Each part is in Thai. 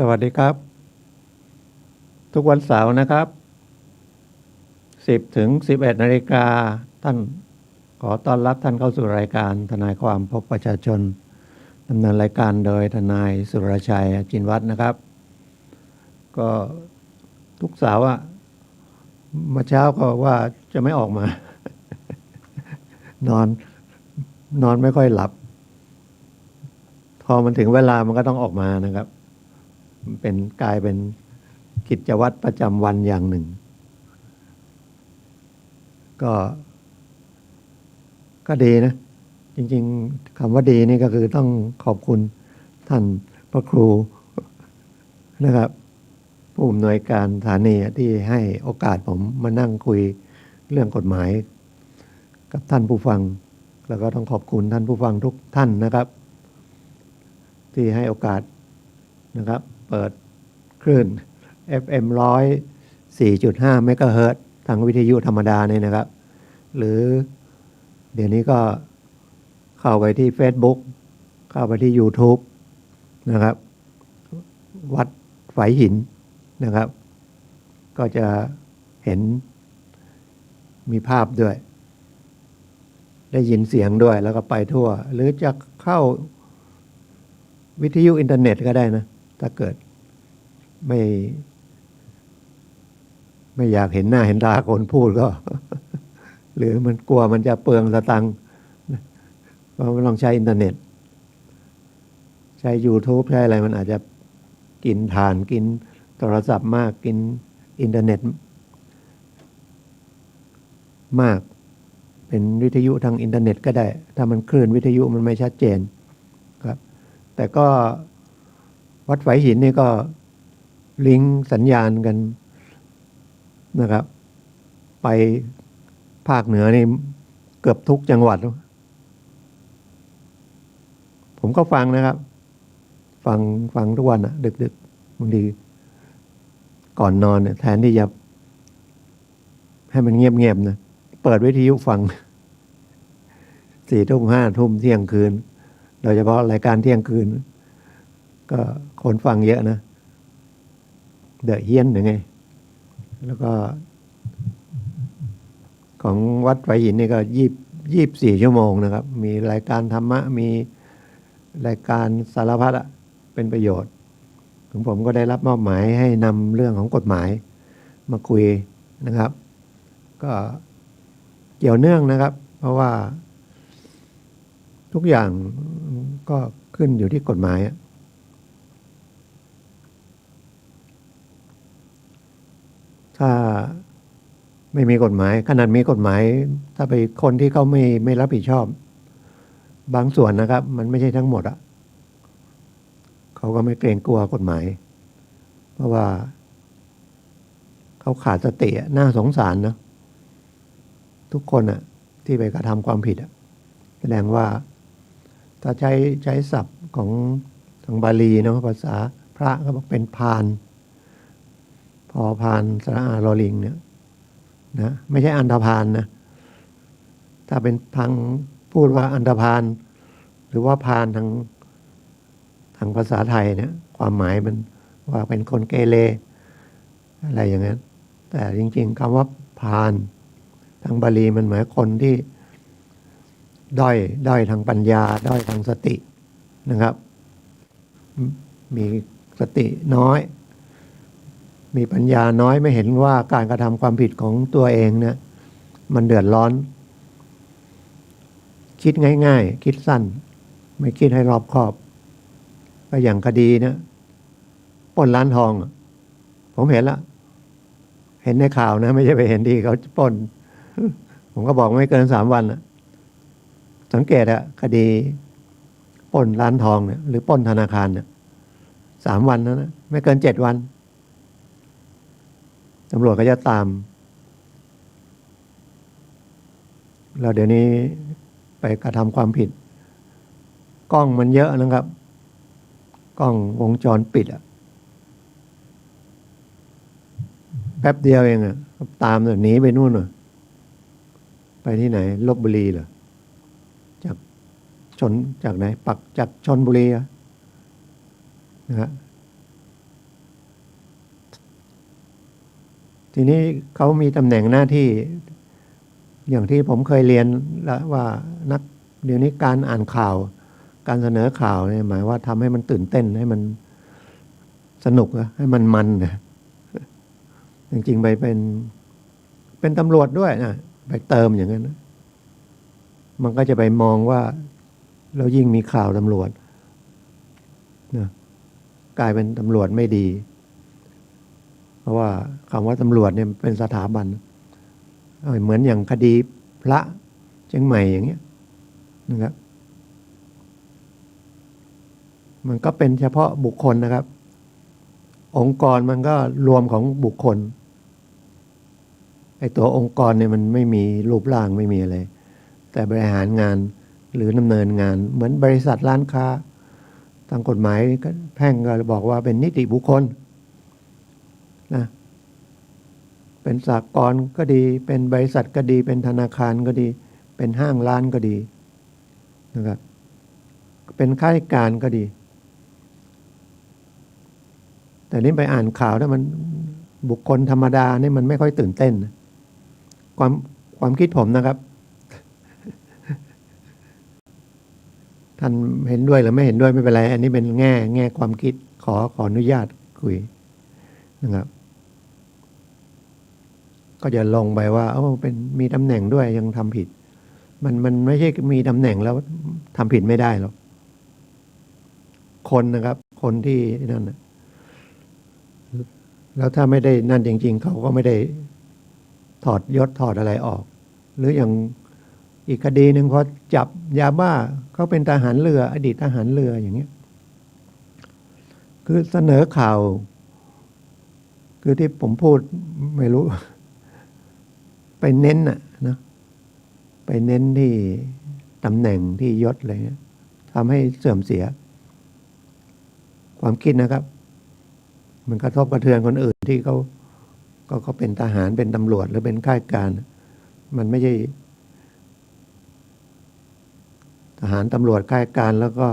สวัสดีครับทุกวันเสาร์นะครับ10 ถึง 11 นาฬิกาท่านขอต้อนรับท่านเข้าสู่รายการทนายความพบประชาชนดำเนินรายการโดยทนายสุรชัยจินวัฒน์นะครับก็ทุกเสาร์เมื่อเช้าก็ว่าจะไม่ออกมา นอนนอนไม่ค่อยหลับพอมันถึงเวลามันก็ต้องออกมานะครับเป็นกลายเป็นกิจวัตรประจำวันอย่างหนึ่งก็ดีนะจริงๆคำว่าดีนี่ก็คือต้องขอบคุณท่านพระครูนะครับผู้อำนวยการสถานีที่ให้โอกาสผมมานั่งคุยเรื่องกฎหมายกับท่านผู้ฟังแล้วก็ต้องขอบคุณท่านผู้ฟังทุกท่านนะครับที่ให้โอกาสนะครับเปิดคลื่น FM 104.5 เมกะเฮิรตซ์ทางวิทยุธรรมดาเนี่ยนะครับหรือเดี๋ยวนี้ก็เข้าไปที่ Facebook เข้าไปที่ YouTube นะครับวัดฝายหินนะครับก็จะเห็นมีภาพด้วยได้ยินเสียงด้วยแล้วก็ไปทั่วหรือจะเข้าวิทยุอินเทอร์เน็ตก็ได้นะถ้าเกิดไม่อยากเห็นหน้าเห็นตาคนพูดก็ หรือมันกลัวมันจะเปลืองสตังค์ก็ลองใช้อินเทอร์เน็ตใช้ YouTube ใช้อะไรมันอาจจะกินฐานกินโทรศัพท์มากกินอินเทอร์เน็ตมากเป็นวิทยุทางอินเทอร์เน็ตก็ได้ถ้ามันคลื่นวิทยุมันไม่ชัดเจนครับแต่ก็วัดฝายหินนี่ก็ลิงก์สัญญาณกันนะครับไปภาคเหนือนี่เกือบทุกจังหวัดผมก็ฟังนะครับฟังทุกวันดึกบางทีก่อนนอนเนี่ยแทนที่จะให้มันเงียบๆนะเปิดวิทยุฟัง 4 ทุ่ม 5 ทุ่มเที่ยงคืนโดยเฉพาะรายการเที่ยงคืนก็คนฟังเยอะนะเดอะเฮียนยังไงแล้วก็ของวัดฝายหินนี่ก็24 ชั่วโมงนะครับมีรายการธรรมะมีรายการสารพัดเป็นประโยชน์ของผมก็ได้รับมอบหมายให้นำเรื่องของกฎหมายมาคุยนะครับก็เกี่ยวเนื่องนะครับเพราะว่าทุกอย่างก็ขึ้นอยู่ที่กฎหมายถ้าไม่มีกฎหมายขนาดมีกฎหมายถ้าไปคนที่เขาไม่รับผิดชอบบางส่วนนะครับมันไม่ใช่ทั้งหมดเขาก็ไม่เกรงกลัวกฎหมายเพราะว่าเขาขาดสติน่าสงสารนะทุกคนที่ไปกระทำความผิดแสดงว่าถ้าใช้ศัพท์ของทางบาลีเนาะภาษาพระเขาบอกเป็นพานพอพานสระอาลอลิงเนี่ยนะไม่ใช่อันธพาลนะถ้าเป็นทางพูดว่าอันธพาลหรือว่าพาลทางภาษาไทยเนี่ยความหมายมันว่าเป็นคนเกเรอะไรอย่างนั้นแต่จริงๆคำว่าพาลทางบาลีมันหมายคนที่ด้อยทางปัญญาด้อยทางสตินะครับมีสติน้อยมีปัญญาน้อยไม่เห็นว่าการกระทำความผิดของตัวเองเนี่ยมันเดือดร้อนคิดง่ายๆคิดสั้นไม่คิดให้รอบคอบก็อย่างคดีนะปล้นร้านทองผมเห็นละเห็นในข่าวนะไม่ใช่ไปเห็นที่เขาปล้นผมก็บอกไม่เกิน3 วันสังเกตคดีปล้นร้านทองเนี่ยหรือปล้นธนาคารเนี่ย3 วันนะไม่เกิน7 วันตำรวจก็จะตามเราเดี๋ยวนี้ไปกระทำความผิดกล้องมันเยอะนะครับกล้องวงจรปิดแป๊บเดียวเองตามหนีไปนู่นไปที่ไหนลพบุรีเหรอจากไหนจากชลบุรีนะฮะ ทีนี้เขามีตำแหน่งหน้าที่อย่างที่ผมเคยเรียนแล้วว่านักเดี๋ยวนี้การอ่านข่าว การเสนอข่าวเนี่ยหมายว่าทำให้มันตื่นเต้นให้มันสนุกให้มันนะจริงๆไปเป็นตำรวจด้วยนะไปเติมอย่างนั้นนะมันก็จะไปมองว่าแล้วยิ่งมีข่าวตำรวจนะกลายเป็นตำรวจไม่ดี เพราะว่าคำว่าตำรวจเนี่ยเป็นสถาบันเหมือนอย่างคดีพระเชียงใหม่อย่างเงี้ยนะครับมันก็เป็นเฉพาะบุคคลนะครับ องค์กรมันก็รวมของบุคคลไอ้ตัวองค์กรเนี่ยมันไม่มีรูปร่างไม่มีอะไรแต่บริหารงานหรือดำเนินงานเหมือนบริษัทร้านค้าทางกฎหมายแพ่งก็บอกว่าเป็นนิติบุคคลนะเป็นสหกรณ์ก็ดีเป็นบริษัทก็ดีเป็นธนาคารก็ดีเป็นห้างร้านก็ดีนะครับเป็นข้าราชการก็ดีแต่นี่ไปอ่านข่าวถ้ามันบุคคลธรรมดานี่มันไม่ค่อยตื่นเต้นความคิดผมนะครับท่านเห็นด้วยหรือไม่เห็นด้วยไม่เป็นไรอันนี้เป็นแง่ความคิดขออนุญาตคุยนะครับก็จะลงไปว่าเป็นมีตำแหน่งด้วยยังทำผิดมันไม่ใช่มีตำแหน่งแล้วทำผิดไม่ได้หรอกคนนะครับคนที่นั่นนะแล้วถ้าไม่ได้นั่นจริงๆเขาก็ไม่ได้ถอดยศถอดอะไรออกหรืออย่างอีกคดีหนึ่งพอจับยาบ้าเขาเป็นทหารเรืออดีตทหารเรืออย่างเงี้ยคือเสนอข่าวคือที่ผมพูดไม่รู้ไปเน้นนะไปเน้นที่ตำแหน่งที่ยศอะไรเงี้ยทำให้เสื่อมเสียความคิดนะครับมันกระทบกระเทือนคนอื่นที่เขาเป็นทหารเป็นตำรวจหรือเป็นข้าราชการมันไม่ใช่ทหารตำรวจข้าราชการแล้วก็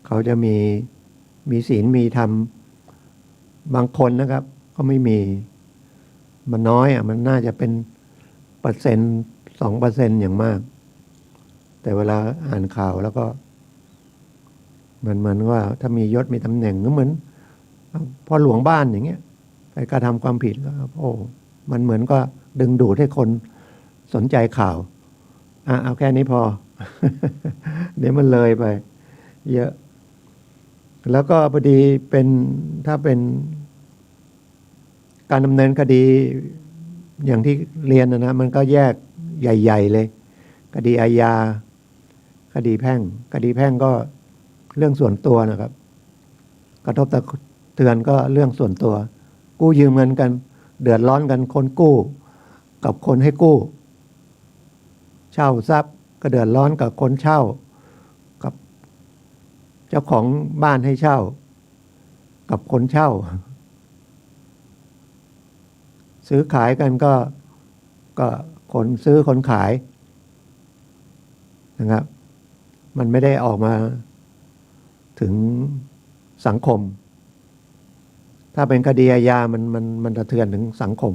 เขาจะมีศีลมีธรรมบางคนนะครับก็ไม่มีมันน้อยมันน่าจะเป็น1% 2%อย่างมากแต่เวลาอ่านข่าวแล้วก็มันว่าถ้ามียศมีตำแหน่งก็เหมือนพอหลวงบ้านอย่างเงี้ยไปกระทำความผิดก็มันเหมือนก็ดึงดูดให้คนสนใจข่าวเอาแค่นี้พอ เดี๋ยวมันเลยไปเยอะแล้วก็พอดีถ้าเป็นการดำเนินคดีอย่างที่เรียนนะมันก็แยกใหญ่ๆเลยคดีอาญาคดีแพ่งคดีแพ่งก็เรื่องส่วนตัวนะครับกระทบกระเทือนก็เรื่องส่วนตัวกู้ยืมเงินกันเดือดร้อนกันคนกู้กับคนให้กู้เช่าทรัพย์ก็เดือดร้อนกับคนเช่ากับเจ้าของบ้านให้เช่ากับคนเช่าซื้อขายกันก็คนซื้อคนขายนะครับมันไม่ได้ออกมาถึงสังคมถ้าเป็นคดีอาญามันสะเทือนถึงสังคม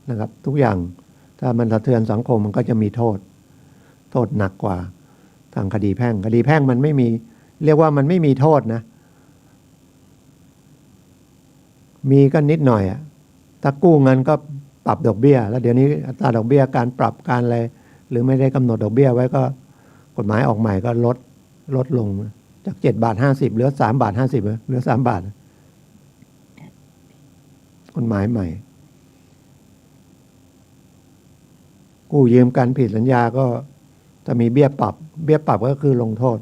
นะครับทุกอย่างถ้ามันสะเทือนสังคมมันก็จะมีโทษหนักกว่าทางคดีแพ่งมันไม่มีเรียกว่ามันไม่มีโทษนะมีก็นิดหน่อยถ้ากู้เงินก็ปรับดอกเบี้ยแล้วเดี๋ยวนี้อัตราดอกเบี้ยการปรับการอะไรหรือไม่ได้กำหนดดอกเบี้ยไว้ก็กฎหมายออกใหม่ก็ลดลงจาก7.50 บาทเหลือ3.50 บาทเหลือ3 บาทกฎหมายใหม่กู้ยืมกันผิดสัญญาก็จะมีเบี้ยปรับก็คือลงโทษ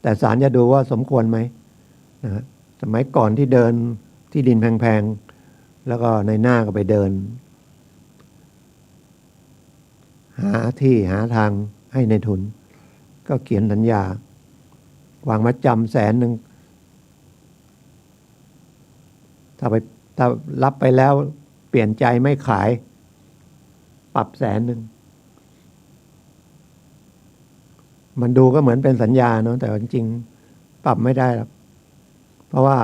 แต่ศาลจะดูว่าสมควรไหมนะสมัยก่อนที่เดินที่ดินแพงๆแล้วก็ในหน้าก็ไปเดินหาที่หาทางให้ในทุนก็เขียนสัญญาวางมัดจำ100,000ถ้ารับไปแล้วเปลี่ยนใจไม่ขายปรับ100,000มันดูก็เหมือนเป็นสัญญาเนาะแต่จริงๆปรับไม่ได้หรอกเพราะว่า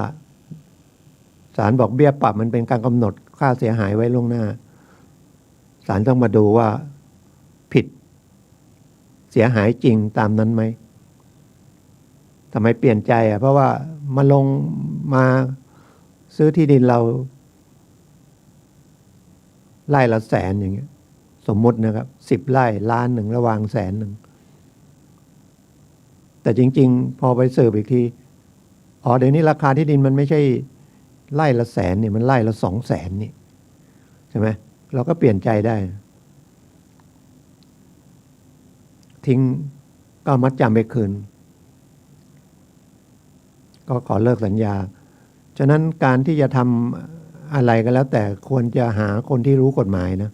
ศาลบอกเบี้ยปรับมันเป็นการกำหนด ค่าเสียหายไว้ล่วงหน้าศาลต้องมาดูว่าผิดเสียหายจริงตามนั้นไหมทำไมเปลี่ยนใจเพราะว่ามาลงมาซื้อที่ดินเราไร่ละแสนอย่างเงี้ยสมมุตินะครับ10 ไร่1,000,000ระวาง100,000แต่จริงๆพอไปสืบอีกทีเดี๋ยวนี้ราคาที่ดินมันไม่ใช่ไร่ละ100,000เนี่ยมันไร่ละ200,000นี่ใช่ไหมเราก็เปลี่ยนใจได้ทิ้งก็มัดจำไปคืนก็ขอเลิกสัญญาฉะนั้นการที่จะทำอะไรก็แล้วแต่ควรจะหาคนที่รู้กฎหมายนะ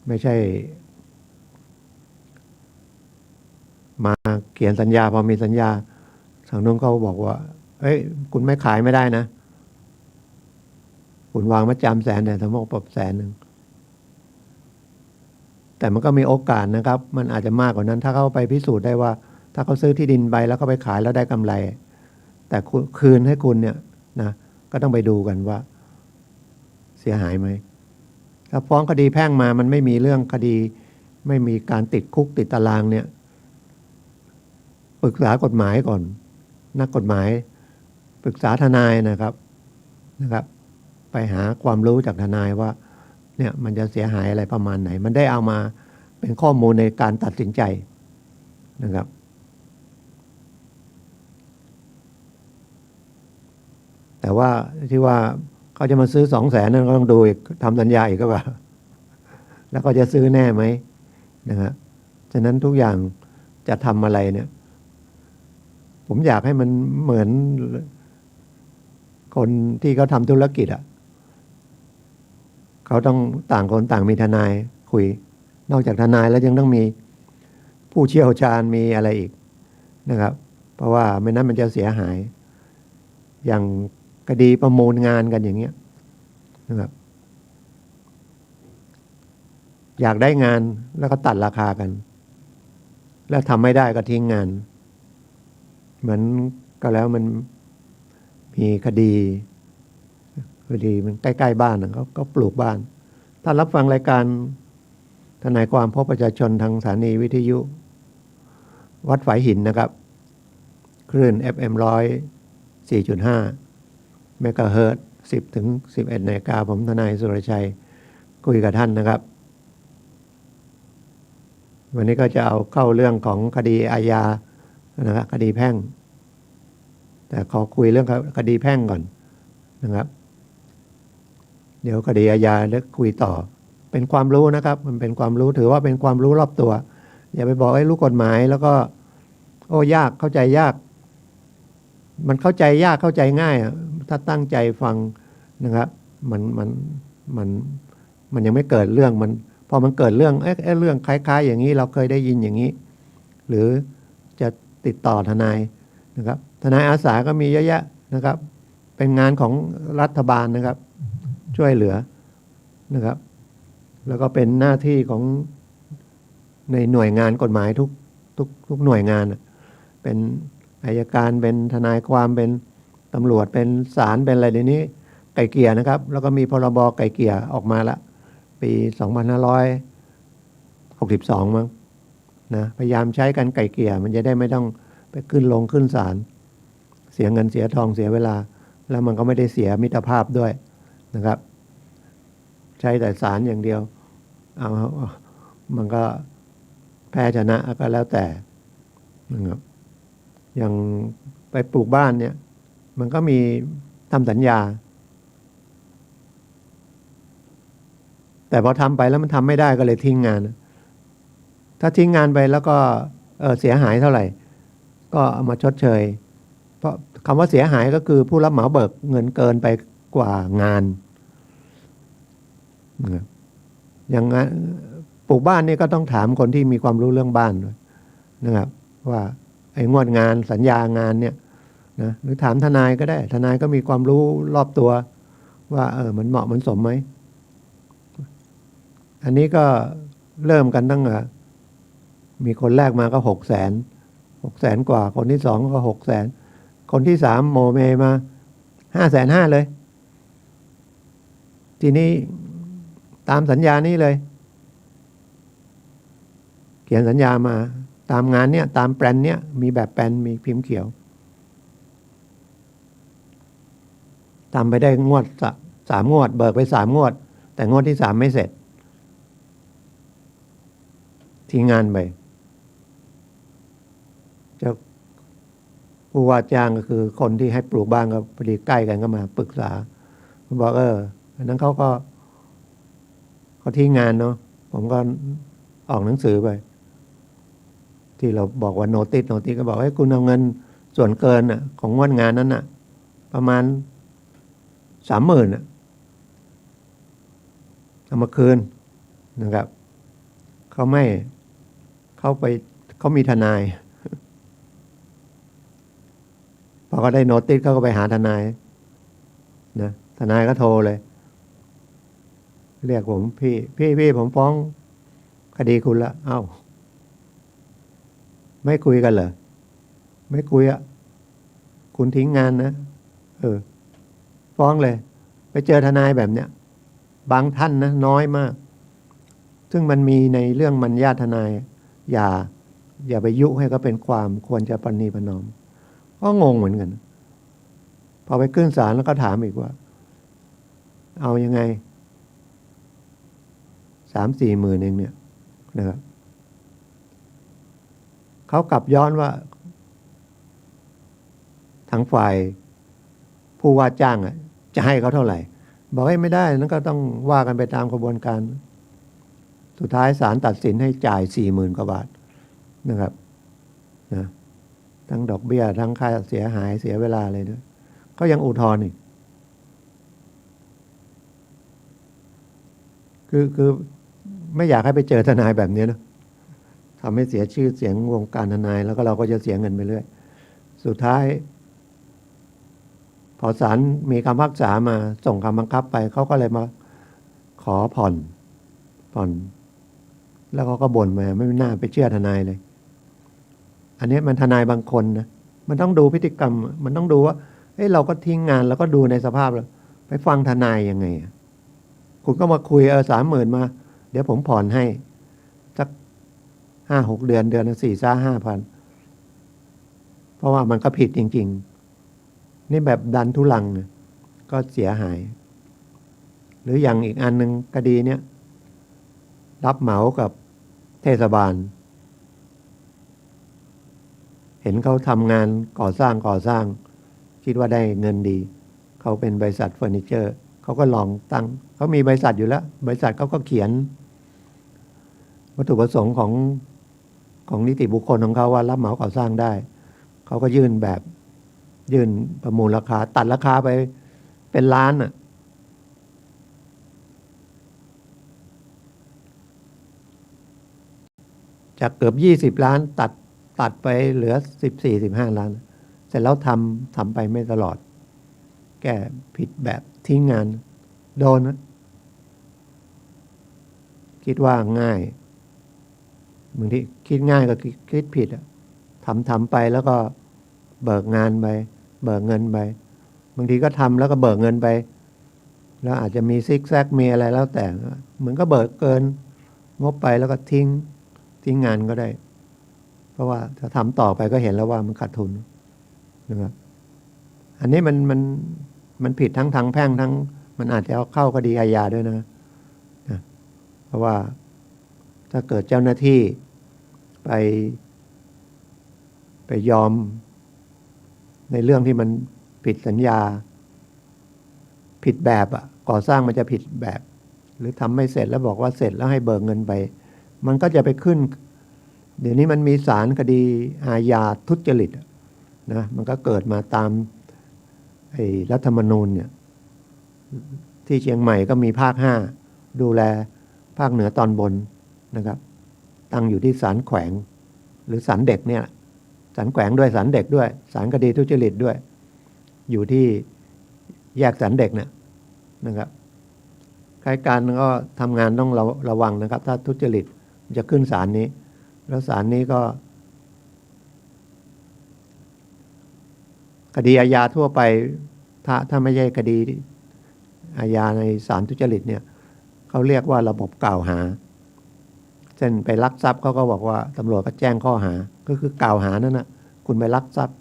ไม่ใช่มาเขียนสัญญาพอมีสัญญาทางนู้นเขาบอกว่าเอ้ยคุณไม่ขายไม่ได้นะคุณวางมัดจำ100,000แต่สมมติปรับ100,000แต่มันก็มีโอกาสนะครับมันอาจจะมากกว่านั้นถ้าเขาไปพิสูจน์ได้ว่าถ้าเขาซื้อที่ดินไปแล้วก็ไปขายแล้วได้กำไรแต่คืนให้คุณเนี่ยนะก็ต้องไปดูกันว่าเสียหายไหมถ้าฟ้องคดีแพ่งมามันไม่มีเรื่องคดีไม่มีการติดคุกติดตารางเนี่ยปรึกษากฎหมายก่อนนักกฎหมายปรึกษาทนายนะครับ ไปหาความรู้จากทนายว่าเนี่ยมันจะเสียหายอะไรประมาณไหนมันได้เอามาเป็นข้อมูลในการตัดสินใจนะครับแต่ว่าที่ว่าเขาจะมาซื้อ200,000นั่นก็ต้องดูอีกทำสัญญาอีกก็ว่าแล้วก็จะซื้อแน่ไหมนะครับฉะนั้นทุกอย่างจะทำอะไรเนี่ยผมอยากให้มันเหมือนคนที่เขาทำธุรกิจเขาต้องต่างคนต่างมีทนายคุยนอกจากทนายแล้วยังต้องมีผู้เชี่ยวชาญมีอะไรอีกนะครับเพราะว่าไม่นั้นมันจะเสียหายอย่างคดีประมูลงานกันอย่างเงี้ยนะครับอยากได้งานแล้วก็ตัดราคากันแล้วทำไม่ได้ก็ทิ้งงานเหมือนก็แล้วมันมีคดีมันใกล้ๆบ้านเขาก็ปลูกบ้านถ้ารับฟังรายการทนายความพบประชาชนทางสถานีวิทยุวัดฝายหินนะครับคลื่น FM 104.5 เมกะเฮิรตซ์ 10 ถึง 11 นาฬิกาผมทนายสุรชัยคุยกับท่านนะครับวันนี้ก็จะเอาเข้าเรื่องของคดีอาญานะครับคดีแพ่งแต่ขอคุยเรื่องคดีแพ่งก่อนนะครับเดี๋ยวคดีอาญาแล้วคุยต่อเป็นความรู้นะครับมันเป็นความรู้ถือว่าเป็นความรู้รอบตัวอย่าไปบอกรู้กฎหมายแล้วก็ยากเข้าใจยากมันเข้าใจยากเข้าใจง่ายถ้าตั้งใจฟังนะครับมันยังไม่เกิดเรื่องมันพอมันเกิดเรื่องเรื่องคล้ายๆอย่างนี้เราเคยได้ยินอย่างนี้หรือจะติดต่อทนายนะครับทนายอาสาก็มีเยอะแยะนะครับเป็นงานของรัฐบาลนะครับช่วยเหลือนะครับแล้วก็เป็นหน้าที่ของในหน่วยงานกฎหมายทุกหน่วยงานเป็นอัยการเป็นทนายความเป็นตำรวจเป็นศาลเป็นอะไรเดี๋ยวนี้ไกล่เกลี่ยนะครับแล้วก็มีพรบไกล่เกลี่ยออกมาละปี2562มั้งนะพยายามใช้กันไกล่เกลี่ยมันจะได้ไม่ต้องไปขึ้นศาลเสียเงินเสียทองเสียเวลาแล้วมันก็ไม่ได้เสียมิตรภาพด้วยนะครับใช้แต่ศาลอย่างเดียวมันก็แพ้ชนะก็แล้วแต่นะครับอย่างไปปลูกบ้านเนี่ยมันก็มีทำสัญญาแต่พอทำไปแล้วมันทำไม่ได้ก็เลยทิ้งงานถ้าทิ้งงานไปแล้วก็เสียหายเท่าไหร่ก็เอามาชดเชยเพราะคำว่าเสียหายก็คือผู้รับเหมาเบิกเงินเกินไปกว่างานอย่างนั้นปลูกบ้านนี่ก็ต้องถามคนที่มีความรู้เรื่องบ้านด้วยนะครับว่าไอ้งวดงานสัญญางานเนี่ยนะหรือถามทนายก็ได้ทนายก็มีความรู้รอบตัวว่ามันเหมาะมันสมไหมอันนี้ก็เริ่มกันตั้งมีคนแรกมาก็600,000กว่าคนที่2ก็600,000คนที่3โมเมมา550,000เลย ทีนี้ตามสัญญานี้เลย เขียนสัญญามาตามงานเนี้ยตามแปลนเนี้ยมีแบบแปลนมีพิมพ์เขียวทำไปได้งวด3 งวดเบิกไป3 งวดแต่งวดที่3ไม่เสร็จทิ้งงานไปเจ้าผู้ว่าจ้างก็คือคนที่ให้ปลูกบ้านก็พอดีใกล้กันก็มาปรึกษาบอกอันนั้นเขาทิ้งงานเนาะผมก็ออกหนังสือไปที่เราบอกว่าโนติสก็บอกให้คุณเอาเงินส่วนเกินของงวดงานนั้นประมาณ30,000เอามาคืนนะครับเขามีทนายพอเขาได้โนติสเขาก็ไปหาทนายนะทนายก็โทรเลยเรียกผมพี่ผมฟ้องคดีคุณละเอ้าไม่คุยกันเหรอไม่คุยคุณทิ้งงานนะฟ้องเลยไปเจอทนายแบบเนี้ยบางท่านนะน้อยมากซึ่งมันมีในเรื่องมัญญาทนายอย่าไปยุให้เขาเป็นความควรจะประนีประนอมก็งงเหมือนกันพอไปขึ้นศาลแล้วก็ถามอีกว่าเอายังไง3-4 หมื่นเองเนี่ยนะครับเขากลับย้อนว่าทางฝ่ายผู้ว่าจ้างจะให้เขาเท่าไหร่บอกให้ไม่ได้นั้นก็ต้องว่ากันไปตามกระบวนการสุดท้ายศาลตัดสินให้จ่าย 40,000 กว่าบาทนะครับนะทั้งดอกเบี้ยทั้งค่าเสียหายเสียเวลาเลยด้วยก็ยังอุทธรณ์อีกคือไม่อยากให้ไปเจอทนายแบบนี้นะทำให้เสียชื่อเสียงวงการทนายแล้วก็เราก็จะเสียเงินไปเรื่อยสุดท้ายพอศาลมีคำพิพากษามาส่งคำบังคับไปเขาก็เลยมาขอผ่อนแล้วเขาก็บ่นมาไม่น่าไปเชื่อทนายเลยอันนี้มันทนายบางคนนะมันต้องดูพฤติกรรมมันต้องดูว่าเราก็ทิ้งงานแล้วก็ดูในสภาพแล้วไปฟังทนายยังไงคุณก็มาคุย30,000มาเดี๋ยวผมผ่อนให้สัก5-6 เดือนละ4-5,000เพราะว่ามันก็ผิดจริงๆนี่แบบดันทุลังก็เสียหายหรืออย่างอีกอันนึงคดีเนี้ยรับเหมากับเทศบาลเห็นเขาทำงานก่อสร้างคิดว่าได้เงินดีเขาเป็นบริษัทเฟอร์นิเจอร์เขาก็ลองตั้งเขามีบริษัทอยู่แล้วบริษัทเขาก็เขียนวัตถุประสงค์ของนิติบุคคลของเขาว่ารับเหมาก่อสร้างได้เขาก็ยื่นประมูลราคาตัดราคาไปเป็นล้านจากเกือบ20 ล้านตัดไปเหลือ14-15 ล้านเสร็จแล้วทำไปไม่ตลอดแก้ผิดแบบทิ้งงานโดนนะคิดว่าง่ายบางทีคิดง่ายก็คิดผิดทำไปแล้วก็เบิกงานไปเบิกเงินไปบางทีก็ทำแล้วก็เบิกเงินไปแล้วอาจจะมีซิกแซกมีอะไรแล้วแต่เหมือนก็เบิกเกินงบไปแล้วก็ทิ้งงานก็ได้เพราะว่าถ้าทำต่อไปก็เห็นแล้วว่ามันขาดทุนนะครับอันนี้มันผิดทั้งทางแพ่งทั้งมันอาจจะเอาเข้าคดีอาญาด้วยนะเพราะว่าถ้าเกิดเจ้าหน้าที่ไปยอมในเรื่องที่มันผิดสัญญาผิดแบบก่อสร้างมันจะผิดแบบหรือทำไม่เสร็จแล้วบอกว่าเสร็จแล้วให้เบิกเงินไปมันก็จะไปขึ้นเดี๋ยวนี้มันมีศาลคดีอาญาทุจริตนะมันก็เกิดมาตามรัฐธรรมนูญเนี่ยที่เชียงใหม่ก็มีภาค5ดูแลภาคเหนือตอนบนนะครับตั้งอยู่ที่ศาลแขวงหรือศาลเด็กเนี่ยศาลแขวงด้วยศาลเด็กด้วยศาลคดีทุจริตด้วยอยู่ที่แยกศาลเด็กเนี่ยนะครับใครการก็ทำงานต้องระวังนะครับถ้าทุจริตจะขึ้นศาลนี้แล้วศาลนี้ก็คดีอาญาทั่วไปถ้าไม่ใช่คดี อาญาในศาลทุจริตเนี่ยเขาเรียกว่าระบบกล่าวหาเช่นไปลักทรัพย์เขาก็บอกว่าตำรวจก็แจ้งข้อหาก็คือกล่าวหานั่นนะคุณไปลักทรัพย์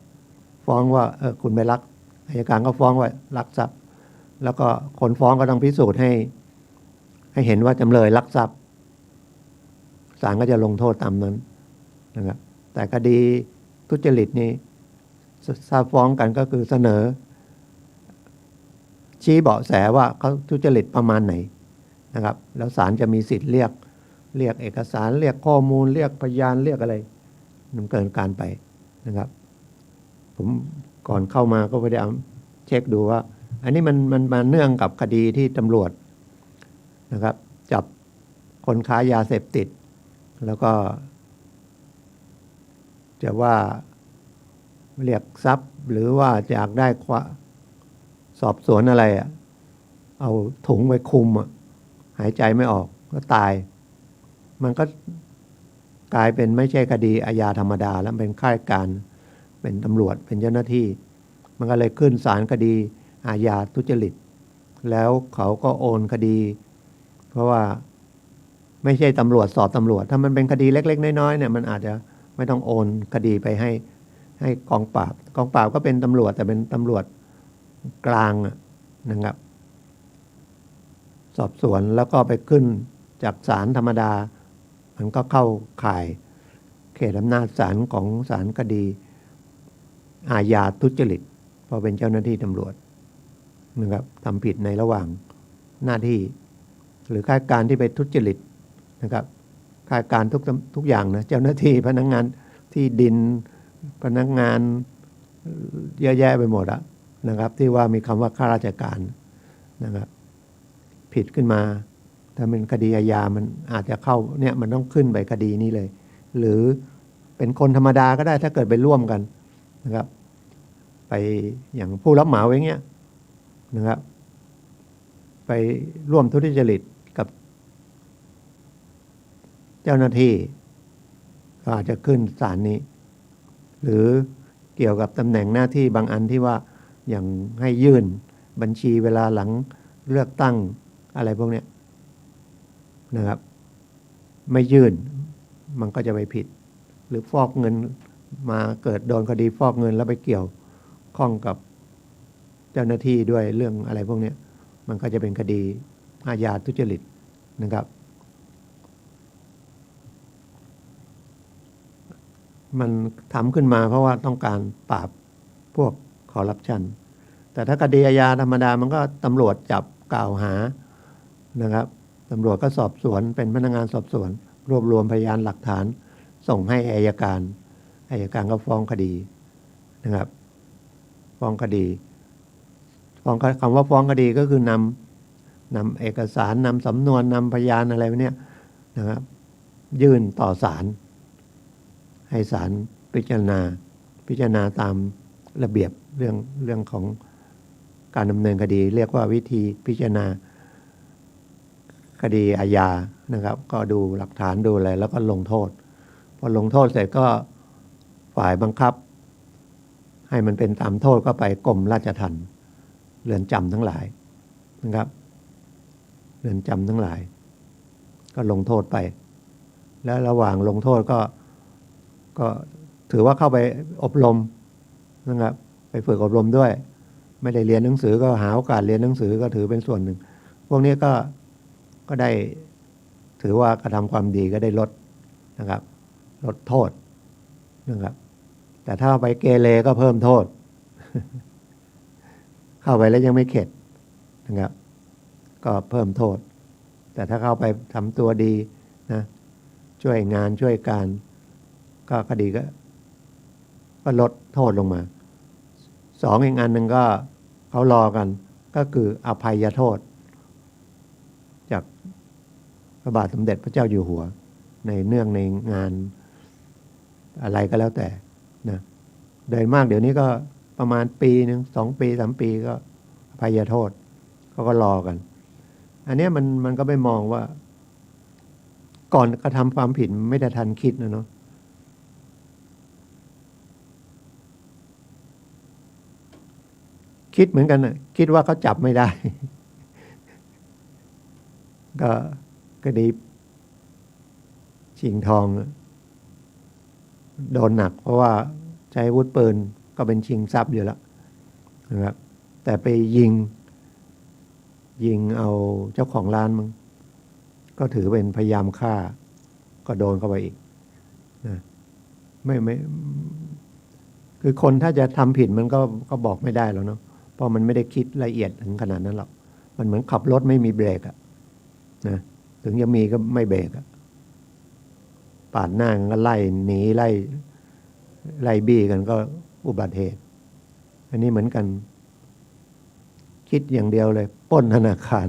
ฟ้องว่าคุณไปลักอัยการก็ฟ้องว่าลักทรัพย์แล้วก็คนฟ้องก็ต้องพิสูจน์ให้เห็นว่าจำเลยลักทรัพย์ศาลก็จะลงโทษตามนั้นนะครับแต่คดีทุจริตนี้ถ้าฟ้องกันก็คือเสนอชี้เบาะแสว่าเขาทุจริตประมาณไหนนะครับแล้วศาลจะมีสิทธิ์เรียกเอกสารเรียกข้อมูลเรียกพยานเรียกอะไรดำเนินการไปนะครับผมก่อนเข้ามาก็พยายามเช็คดูว่าอันนี้มันมาเนื่องกับคดีที่ตำรวจนะครับจับคนค้ายาเสพติดแล้วก็จะว่าเรียกทรัพย์หรือว่าอยากได้สอบสวนอะไรเอาถุงไปคุมหายใจไม่ออกก็ตายมันก็กลายเป็นไม่ใช่คดีอาญาธรรมดาแล้วเป็นข้าราชการเป็นตำรวจเป็นเจ้าหน้าที่มันก็เลยขึ้นศาลคดีอาญาทุจริตแล้วเขาก็โอนคดีเพราะว่าไม่ใช่ตำรวจสอบตำรวจถ้ามันเป็นคดีเล็กๆน้อยๆเนี่ยมันอาจจะไม่ต้องโอนคดีไปให้กองปราบก็เป็นตำรวจแต่เป็นตำรวจกลางนะครับสอบสวนแล้วก็ไปขึ้นจากศาลธรรมดามันก็เข้าข่ายเขตอำนาจศาลของศาลคดีอาญาทุจริตเพราะเป็นเจ้าหน้าที่ตำรวจนะครับทำผิดในระหว่างหน้าที่หรือข้าราชการที่ไปทุจริตนะครับข้าราชการทุกอย่างนะเจ้าหน้าที่พนักงานที่ดินพนักงานเยอะแยะไปหมดนะครับที่ว่ามีคำว่าข้าราชการนะครับผิดขึ้นมาถ้าเป็นคดีอาญามันอาจจะเข้าเนี่ยมันต้องขึ้นไปคดีนี้เลยหรือเป็นคนธรรมดาก็ได้ถ้าเกิดไปร่วมกันนะครับไปอย่างผู้รับเหมาอย่างเงี้ยนะครับไปร่วมทุจริตกับเจ้าหน้าที่ก็อาจจะขึ้นศาลนี้หรือเกี่ยวกับตำแหน่งหน้าที่บางอันที่ว่าอย่างให้ยื่นบัญชีเวลาหลังเลือกตั้งอะไรพวกนี้นะครับไม่ยื่นมันก็จะไปผิดหรือฟอกเงินมาเกิดโดนคดีฟอกเงินแล้วไปเกี่ยวข้องกับเจ้าหน้าที่ด้วยเรื่องอะไรพวกนี้มันก็จะเป็นคดีอาญาทุจริตนะครับมันทำขึ้นมาเพราะว่าต้องการปราบพวกคอร์รัปชันแต่ถ้าคดีอาญาธรรมดามันก็ตำรวจจับกล่าวหานะครับตำรวจก็สอบสวนเป็นพนักงานสอบสวนรวบรวมพยานหลักฐานส่งให้อัยการก็ฟ้องคดีนะครับฟ้องคดีคำว่าฟ้องคดีก็คือนำเอกสารนำสำนวนนำพยานอะไรพวกนี้นะครับยื่นต่อศาลให้ศาลพิจารณาตามระเบียบเรื่องของการดำเนินคดีเรียกว่าวิธีพิจารณาคดีอาญานะครับก็ดูหลักฐานดูอะไรแล้วก็ลงโทษพอลงโทษเสร็จก็ฝ่ายบังคับให้มันเป็นตามโทษก็ไปกรมราชทัณฑ์เรือนจำทั้งหลายนะครับเรือนจำทั้งหลายก็ลงโทษไปแล้วระหว่างลงโทษก็ถือว่าเข้าไปอบรมนะครับไปฝึกอบรมด้วยไม่ได้เรียนหนังสือก็หาโอกาสเรียนหนังสือก็ถือเป็นส่วนหนึ่งพวกนี้ก็ได้ถือว่ากระทำความดีก็ได้ลดนะครับลดโทษนะครับแต่ถ้าไปเกเรก็เพิ่มโทษ เข้าไปแล้วยังไม่เข็ดนะครับก็เพิ่มโทษแต่ถ้าเข้าไปทำตัวดีนะช่วยงานช่วยการก็คดีก็ลดโทษลงมาสองอีกอันหนึ่งก็เขารอกันก็คืออภัยโทษจากพระบาทสมเด็จพระเจ้าอยู่หัวในเนื่องในงานอะไรก็แล้วแต่นะโดยมากเดี๋ยวนี้ก็ประมาณปีหนึ่ง2 ปี3 ปีก็อภัยโทษเขาก็รอกันอันนี้มันก็ไม่มองว่าก่อนกระทำความผิดไม่ได้ทันคิดนะเนาะคิดเหมือนกันนะคิดว่าเขาจับไม่ได้ ก็คดีชิงทองโดนหนักเพราะว่าใช้อาวุธปืนก็เป็นชิงทรัพย์อยู่แล้วนะครับแต่ไปยิงเอาเจ้าของร้านมึงก็ถือเป็นพยายามฆ่าก็โดนเข้าไปอีกนะไม่คือคนถ้าจะทำผิดมันก็บอกไม่ได้แล้วเนาะเพราะมันไม่ได้คิดละเอียดถึงขนาดนั้นหรอกมันเหมือนขับรถไม่มีเบรกอะนะถึงจะมีก็ไม่เบรกอะปาดหน้าก็ไล่หนีไล่บี้กันก็อุบัติเหตุอันนี้เหมือนกันคิดอย่างเดียวเลยปล้นธนาคาร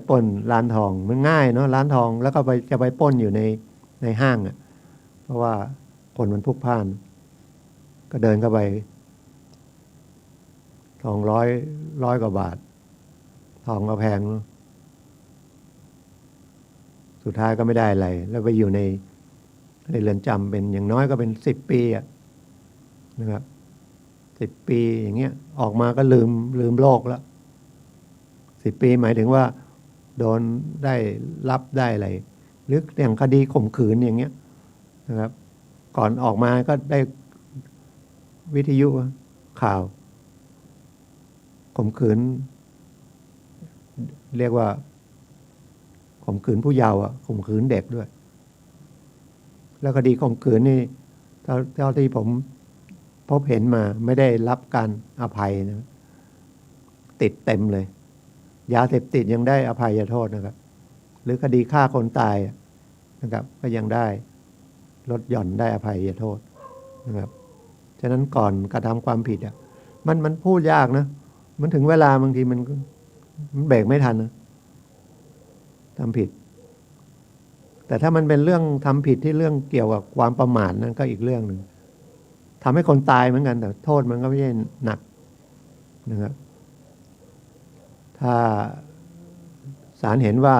ปล้นร้านทองมันง่ายเนาะร้านทองแล้วก็จะไปปล้นอยู่ในห้างอ่ะเพราะว่าคนมันพลุกพล่านก็เดินเข้าไปทองร้อยกว่าบาททองก็แพงเนาะสุดท้ายก็ไม่ได้อะไรแล้วไปอยู่ในเรือนจำเป็นอย่างน้อยก็เป็น10 ปีอ่ะนะครับ10 ปีอย่างเงี้ยออกมาก็ลืมโลกแล้ว10 ปีหมายถึงว่าโดนได้รับได้อะไรหรืออย่างคดีข่มขืนอย่างเงี้ยนะครับก่อนออกมาก็ได้วิทยุข่าวข่มขืนเรียกว่าข่มขืนผู้เยาว์อ่ะข่มขืนเด็กด้วยแล้วคดีข่มขืนนี่เท่าที่ผมพบเห็นมาไม่ได้รับการอภัยนะติดเต็มเลยยาเสพติดยังได้อภัยโทษนะครับหรือคดีฆ่าคนตายนะครับก็ยังได้ลดหย่อนได้อภัยโทษนะครับฉะนั้นก่อนกระทำความผิดมันพูดยากนะมันถึงเวลาบางทีมันเบรกไม่ทันนะทำผิดแต่ถ้ามันเป็นเรื่องทำผิดที่เรื่องเกี่ยวกับความประมาทนั้นก็อีกเรื่องหนึ่งทำให้คนตายเหมือนกันแต่โทษมันก็ไม่ใช่หนักนะครับถ้าศาลเห็นว่า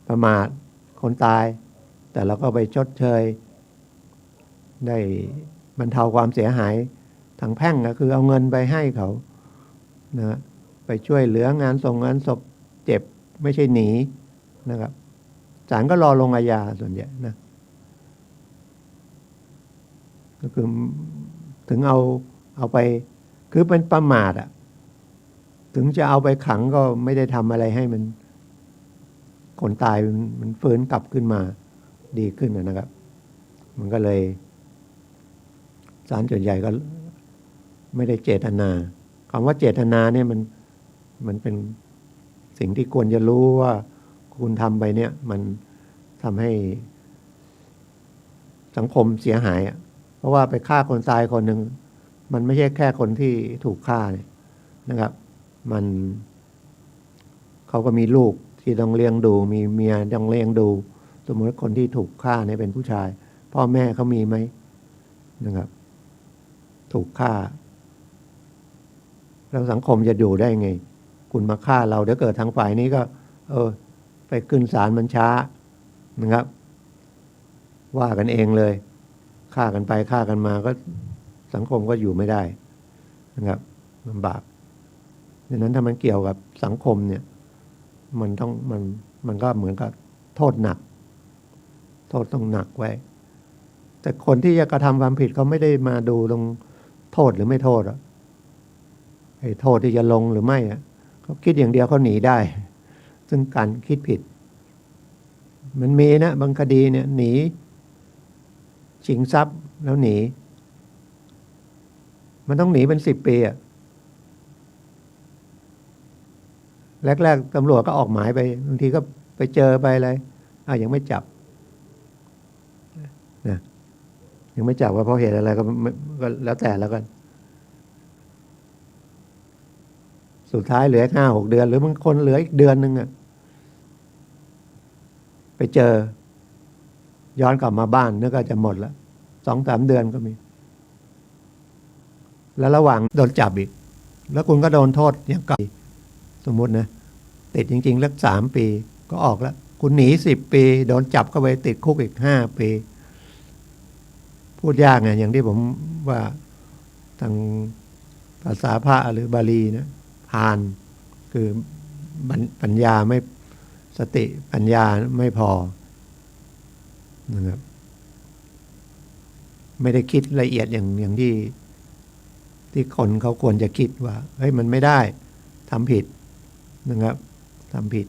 ประมาทคนตายแต่เราก็ไปชดเชยได้บรรเทาความเสียหายทางแพ่งก็คือเอาเงินไปให้เขานะไปช่วยเหลืองานศพเจ็บไม่ใช่หนีนะครับศาลก็รอลงอาญาส่วนใหญ่นะก็คือถึงเอาไปคือเป็นประมาทถึงจะเอาไปขังก็ไม่ได้ทำอะไรให้มันคนตายมันฟื้นกลับขึ้นมาดีขึ้นนะครับมันก็เลยศาลส่วนใหญ่ก็ไม่ได้เจตนาคำว่าเจตนาเนี่ยมันเป็นสิ่งที่ควรจะรู้ว่าคุณทำไปเนี่ยมันทำให้สังคมเสียหายเพราะว่าไปฆ่าคนตายคนหนึ่งมันไม่ใช่แค่คนที่ถูกฆ่าเนี่ยนะครับเขาก็มีลูกที่ต้องเลี้ยงดูมีเมียต้องเลี้ยงดูสมมติคนที่ถูกฆ่าเนี่ยเป็นผู้ชายพ่อแม่เขามีไหมนะครับถูกฆ่าแล้วสังคมจะอยู่ได้ไงคุณมาฆ่าเราเดี๋ยวเกิดทางฝ่ายนี้ก็ไปขึ้นศาลมันช้านะครับว่ากันเองเลยฆ่ากันไปฆ่ากันมาก็สังคมก็อยู่ไม่ได้นะครับลำบากดังนั้นถ้ามันเกี่ยวกับสังคมเนี่ยมันก็เหมือนกับโทษหนักโทษต้องหนักไว้แต่คนที่จะกระทำความผิดเขาไม่ได้มาดูตรงโทษหรือไม่โทษไอ้โทษที่จะลงหรือไม่เขาคิดอย่างเดียวเขาหนีได้ซึ่งการคิดผิดมันมีนะบางคดีเนี่ยหนีชิงทรัพย์แล้วหนีมันต้องหนีเป็น10 ปีแรกๆตำรวจก็ออกหมายไปบางทีก็ไปเจอไปอะไรยังไม่จับนะยังไม่จับว่าเพราะเหตุอะไรก็แล้วแต่แล้วกันสุดท้ายเหลือ5-6 เดือนหรือบางคนเหลืออีกเดือนนึงไปเจอย้อนกลับมาบ้านนึกว่าจะหมดแล้ว2-3 เดือนก็มีแล้วระหว่างโดนจับอีกแล้วคุณก็โดนโทษอย่างกับสมมุตินะติดจริงๆแล้ว3 ปีก็ออกแล้วคุณหนี10 ปีโดนจับเข้าไปติดคุกอีก5 ปีพูดยากไงอย่างที่ผมว่าทางภาษาพระหรือบาลีนะห านคือปัญญาไม่สติปัญญาไม่พอนะครับไม่ได้คิดละเอียดอย่างที่คนเขาควรจะคิดว่าเฮ้ยมันไม่ได้ทำผิดนะครับทำผิด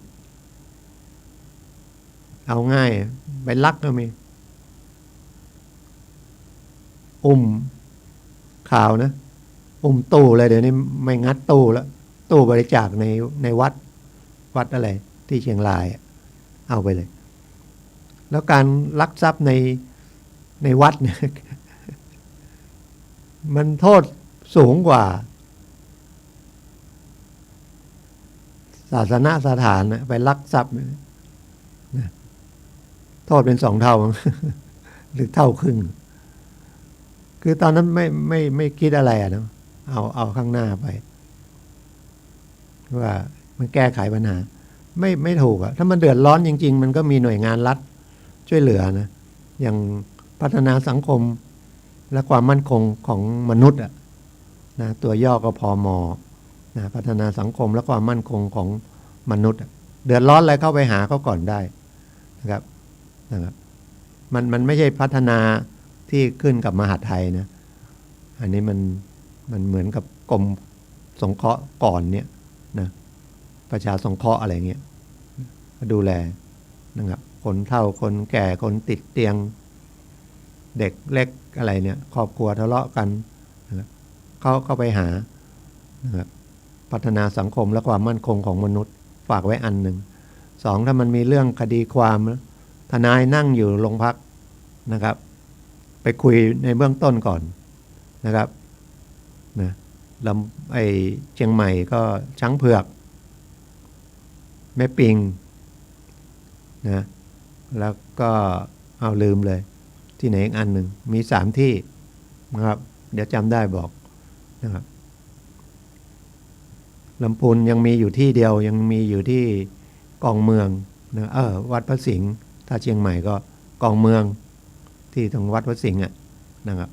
เอาง่ายไปลักก็มีข่าวนะตู้เลยเดี๋ยวนี้ไม่งัดตู้แล้วตู้บริจาคในวัดอะไรที่เชียงรายเอาไปเลยแล้วการลักทรัพย์ในวัดเนี่ยมันโทษสูงกว่าศาสนสถานไปลักทรัพย์โทษเป็น2 เท่า หรือเท่าครึ่งคือตอนนั้นไม่คิดอะไรเนาะเอาข้างหน้าไปว่ามันแก้ไขปัญหาไม่ถูกถ้ามันเดือดร้อนจริงๆมันก็มีหน่วยงานรัฐช่วยเหลือนะอย่างพัฒนาสังคมและความมั่นคงของมนุษย์นะตัวย่อก็พมนะพัฒนาสังคมและความมั่นคงของมนุษย์เดือดร้อนอะไรเข้าไปหาเขาก่อนได้นะครับมันไม่ใช่พัฒนาที่ขึ้นกับมหาดไทยนะอันนี้มันเหมือนกับกรมสงเคราะห์ก่อนเนี่ยนะประชาสงเคราะห์อะไรเงี้ยดูแลนะครับคนเฒ่าคนแก่คนติดเตียงเด็กเล็กอะไรเนี่ยครอบครัวทะเลาะกันนะครับเขาไปหานะครับพัฒนาสังคมและความมั่นคงของมนุษย์ฝากไว้อันหนึ่ง2ถ้ามันมีเรื่องคดีความทนายนั่งอยู่โรงพักนะครับไปคุยในเบื้องต้นก่อนนะครับนะเชียงใหม่ก็ช้างเผือกแม่ปิงนะแล้วก็เอาลืมเลยที่ไหนอีกอันหนึ่งมี3 ที่นะครับเดี๋ยวจำได้บอกนะครับลำพูนยังมีอยู่ที่เดียวยังมีอยู่ที่กองเมืองนะวัดพระสิงห์ถ้าเชียงใหม่ก็กองเมืองที่ตรงวัดพระสิงห์นะครับ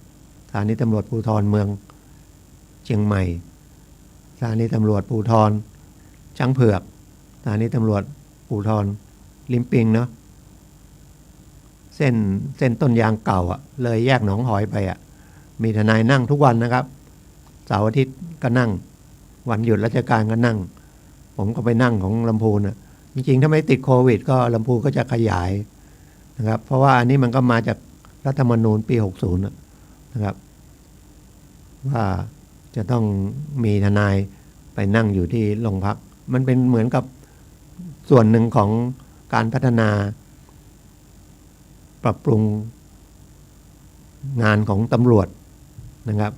สถานีตำรวจภูธรเมืองเชียงใหม่สถานีตำรวจภูธรช้างเผือกสถานีตำรวจภูธรลิมปิงเนาะเส้นต้นยางเก่าเลยแยกหนองหอยไปมีทนายนั่งทุกวันนะครับเสาร์อาทิตย์ก็นั่งวันหยุดราชการก็นั่งผมก็ไปนั่งของลำพูนจริงๆถ้าไม่ติดโควิดก็ลำพูนก็จะขยายนะครับเพราะว่าอันนี้มันก็มาจากรัฐธรรมนูญปี60นะครับว่าจะต้องมีทนายไปนั่งอยู่ที่โรงพักมันเป็นเหมือนกับส่วนหนึ่งของการพัฒนาปรับปรุงงานของตำรวจนะครับ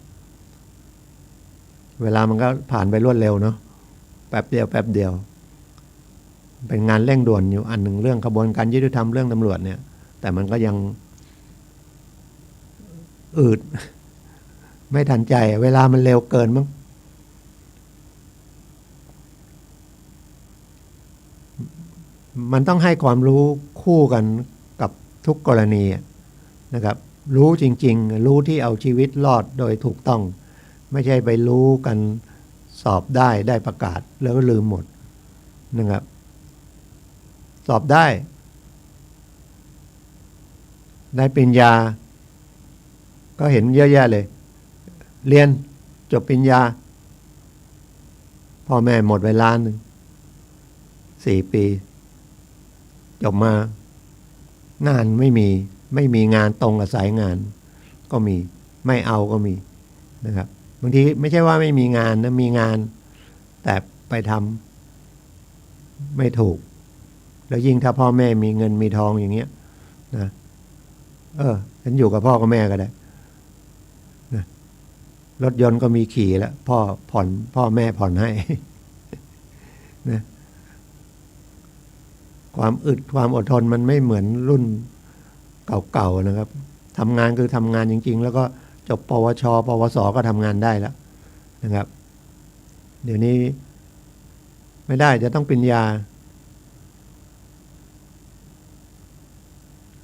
เวลามันก็ผ่านไปรวดเร็วเนาะแป๊บเดียวเป็นงานเร่งด่วนอยู่อันหนึ่งเรื่องกระบวนการยุติธรรมเรื่องตำรวจเนี่ยแต่มันก็ยังอืดไม่ทันใจเวลามันเร็วเกินมั้งมันต้องให้ความรู้คู่กันกับทุกกรณีนะครับรู้จริงๆรู้ที่เอาชีวิตรอดโดยถูกต้องไม่ใช่ไปรู้กันสอบได้ประกาศแล้วก็ลืมหมดนะครับสอบได้ปริญญาก็เห็นเยอะแยะเลยเรียนจบปริญญาพ่อแม่หมดไป1 ล้าน4 ปีจบมางานไม่มีงานตรงกับสายงานก็มีไม่เอาก็มีนะครับบางทีไม่ใช่ว่าไม่มีงานนะมีงานแต่ไปทำไม่ถูกแล้วยิ่งถ้าพ่อแม่มีเงินมีทองอย่างเงี้ยนะฉันอยู่กับพ่อกับแม่ก็ได้นะรถยนต์ก็มีขี่แล้วพ่อแม่ผ่อนให้ นะความอึดความอดทนมันไม่เหมือนรุ่นเก่าๆนะครับทำงานคือทำงานจริงๆแล้วก็จบปวชปวสก็ทำงานได้แล้วนะครับเดี๋ยวนี้ไม่ได้จะต้องปริญญา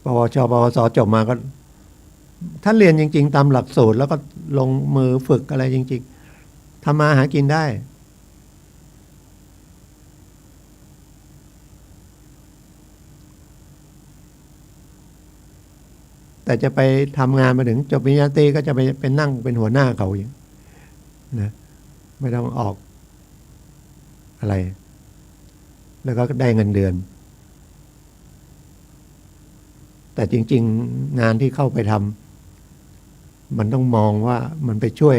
ปวชปวสจบมาก็ถ้าเรียนจริงๆตามหลักสูตรแล้วก็ลงมือฝึกอะไรจริงๆทำมาหากินได้ แต่จะไปทำงานมาถึงจบปริญญาตรีก็จะไปเป็นนั่งเป็นหัวหน้าเขาอย่างนะไม่ต้องออกอะไร แล้วก็ได้เงินเดือน แต่จริงๆงานที่เข้าไปทำมันต้องมองว่ามันไปช่วย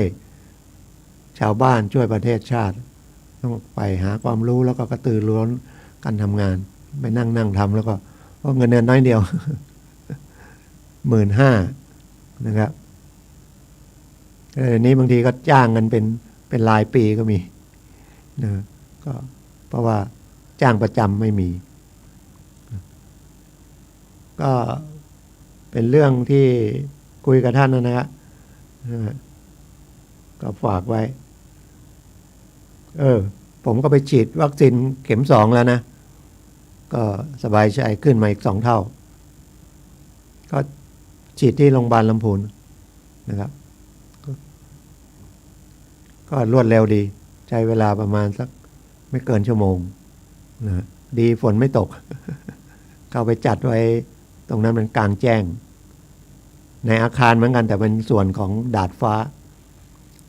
ชาวบ้านช่วยประเทศชาติต้องไปหาความรู้แล้วก็กระตือรือร้นการทำงานไปนั่งทำแล้วก็เพราะเงินเดือนน้อยเดียว 15,000นะครับนี้บางทีก็จ้างกันเป็นรายปีก็มีนะก็เพราะว่าจ้างประจำไม่มี ก็เป็นเรื่องที่คุยกับท่านนะครับก็ฝากไว้ผมก็ไปฉีดวัคซีนเข็ม 2แล้วนะก็สบายใจขึ้นมาอีก2 เท่าก็ฉีดที่โรงพยาบาลลำพูนนะครับก็รวดเร็วดีใช้เวลาประมาณสักไม่เกินชั่วโมงนะดีฝนไม่ตก เข้าไปจัดไว้ตรงนั้นมันกลางแจ้งในอาคารเหมือนกันแต่เป็นส่วนของดาดฟ้า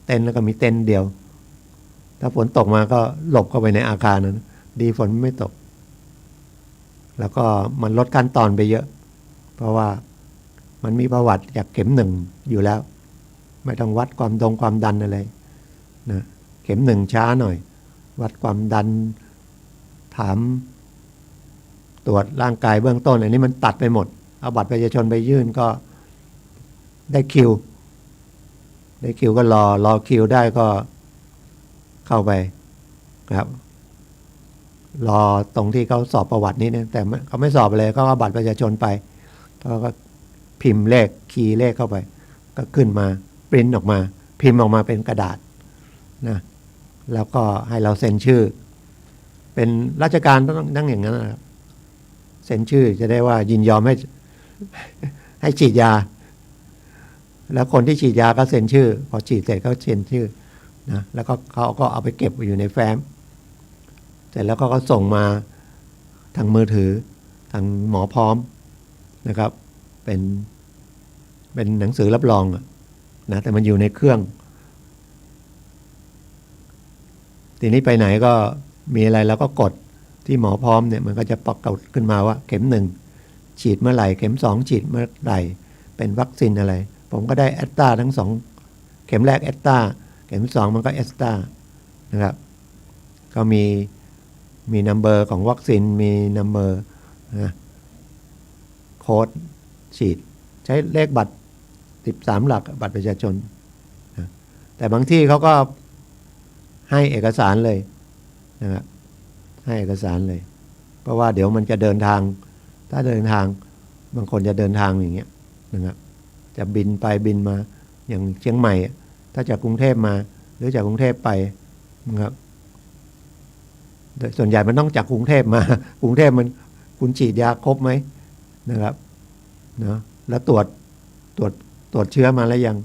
เต็นท์แล้วก็มีเต็นท์เดียวถ้าฝนตกมาก็หลบเข้าไปในอาคารนั้นดีฝนไม่ตกแล้วก็มันลดขั้นตอนไปเยอะเพราะว่ามันมีประวัติจากเข็ม 1อยู่แล้วไม่ต้องวัดความดันอะไรนะเข็ม 1ช้าหน่อยวัดความดันถามตรวจร่างกายเบื้องต้นอันนี้มันตัดไปหมดเอาบัตรประชาชนไปยื่นก็ได้คิวก็รอคิวได้ก็เข้าไปครับรอตรงที่เขาสอบประวัตินี้เนี่ยแต่เขาไม่สอบเลยเขาเอาบัตรประชาชนไปเขาก็พิมพ์เลขคีย์เลขเข้าไปก็ขึ้นมาปริ้นออกมาพิมพ์ออกมาเป็นกระดาษนะแล้วก็ให้เราเซ็นชื่อเป็นราชการต้องนั่งอย่างนั้นนะครับเซ็นชื่อจะได้ว่ายินยอมให้ฉีดยาแล้วคนที่ฉีดยาก็เซ็นชื่อพอฉีดเสร็จเขาเซ็นชื่อนะแล้วก็เขาก็เอาไปเก็บอยู่ในแฟ้มเสร็จแล้วก็ส่งมาทางมือถือทางหมอพร้อมนะครับเป็นหนังสือรับรองนะแต่มันอยู่ในเครื่องทีนี้ไปไหนก็มีอะไรแล้วก็กดที่หมอพร้อมเนี่ยมันก็จะปรากฏขึ้นมาว่าเข็ม 1ฉีดเมื่อไหร่เข็ม 2ฉีดเมื่อไหร่เป็นวัคซีนอะไรผมก็ได้แอสตราทั้ง2เข็มแรกแอสตราเข็ม 2มันก็แอสตรานะครับก็มีนัมเบอร์ของวัคซีนมีนัมเบอร์โค้ดฉีดใช้เลขบัตร13 หลักบัตรประชาชนแต่บางที่เขาก็ให้เอกสารเลยนะครับให้เอกสารเลยเพราะว่าเดี๋ยวมันจะเดินทางถ้าเดินทางบางคนจะเดินทางอย่างเงี้ยนะครับจะบินไปบินมาอย่างเชียงใหม่ถ้าจากกรุงเทพมาหรือจากกรุงเทพไปนะครับส่วนใหญ่มันต้องจากกรุงเทพมากรุงเทพมันคุณฉีดยาครบไหมนะครับเนาะแล้วตรวจเชื้อมาแล้วยัง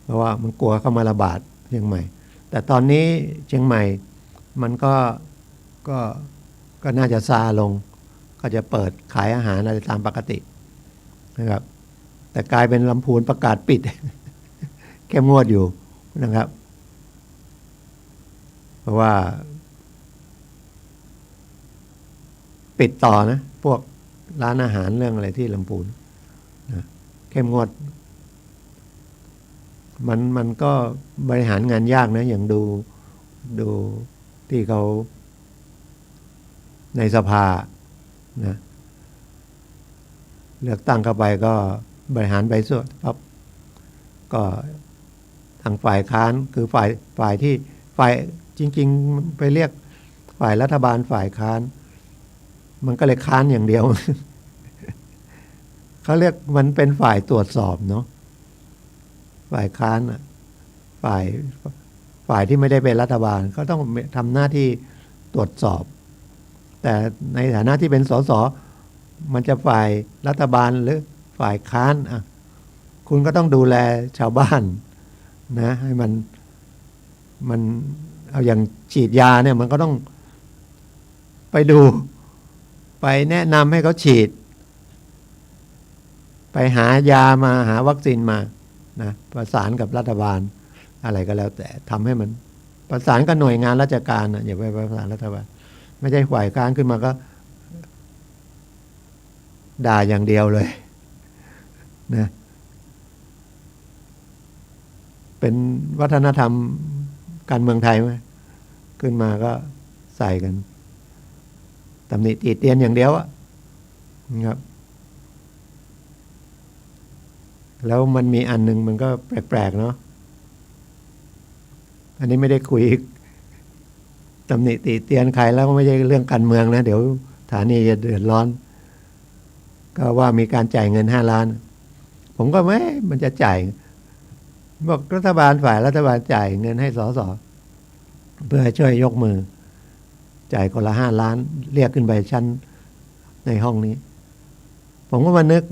เพราะว่ามันกลัวเข้ามาระบาดเชียงใหม่แต่ตอนนี้เชียงใหม่มันก็น่าจะซาลงก็จะเปิดขายอาหารอะไรตามปกตินะครับแต่กลายเป็นลำพูนประกาศปิด เข้มงวดอยู่นะครับเพราะว่าปิดต่อนะพวกร้านอาหารเรื่องอะไรที่ลำพูนนะเข้มงวดมันก็บริหารงานยากนะอย่างดูที่เขาในสภานะเลือกตั้งเข้าไปก็บริหารไปส่วนครับก็ทางฝ่ายค้านคือฝ่ายที่ฝ่ายจริงๆไปเรียกฝ่ายรัฐบาลฝ่ายค้านมันก็เลยค้านอย่างเดียว เขาเรียกมันเป็นฝ่ายตรวจสอบเนาะฝ่ายค้านฝ่ายที่ไม่ได้เป็นรัฐบาลก็ต้องทำหน้าที่ตรวจสอบแต่ในฐานะที่เป็นสสมันจะฝ่ายรัฐบาลหรือฝ่ายค้านคุณก็ต้องดูแลชาวบ้านนะให้มันเอาอย่างฉีดยาเนี่ยมันก็ต้องไปดูไปแนะนำให้เขาฉีด ไปหายามาหาวัคซีนมานะประสานกับรัฐบาลอะไรก็แล้วแต่ทำให้มันประสานกับหน่วยงานราชการนะอย่าไปประสานรัฐบาลไม่ใช่ฝ่ายค้านขึ้นมาก็ด่าอย่างเดียวเลยนะเป็นวัฒนธรรมการเมืองไทยไหมขึ้นมาก็ใส่กันตำหนิติเตียนอย่างเดียวอะนะครับแล้วมันมีอันหนึ่งมันก็แปลกๆเนาะอันนี้ไม่ได้คุยตำหนิติเตียนใครแล้วก็ไม่ใช่เรื่องการเมืองนะเดี๋ยวฐานีจะเดือดร้อนก็ว่ามีการจ่ายเงิน5 ล้านผมก็ไม่มันจะจ่ายบอกรัฐบาลฝ่ายรัฐบาลจ่ายเงินให้สสเพื่อช่วยยกมือจ่ายคนละ5 ล้านเรียกขึ้นไปชั้นในห้องนี้ผมก็มานึก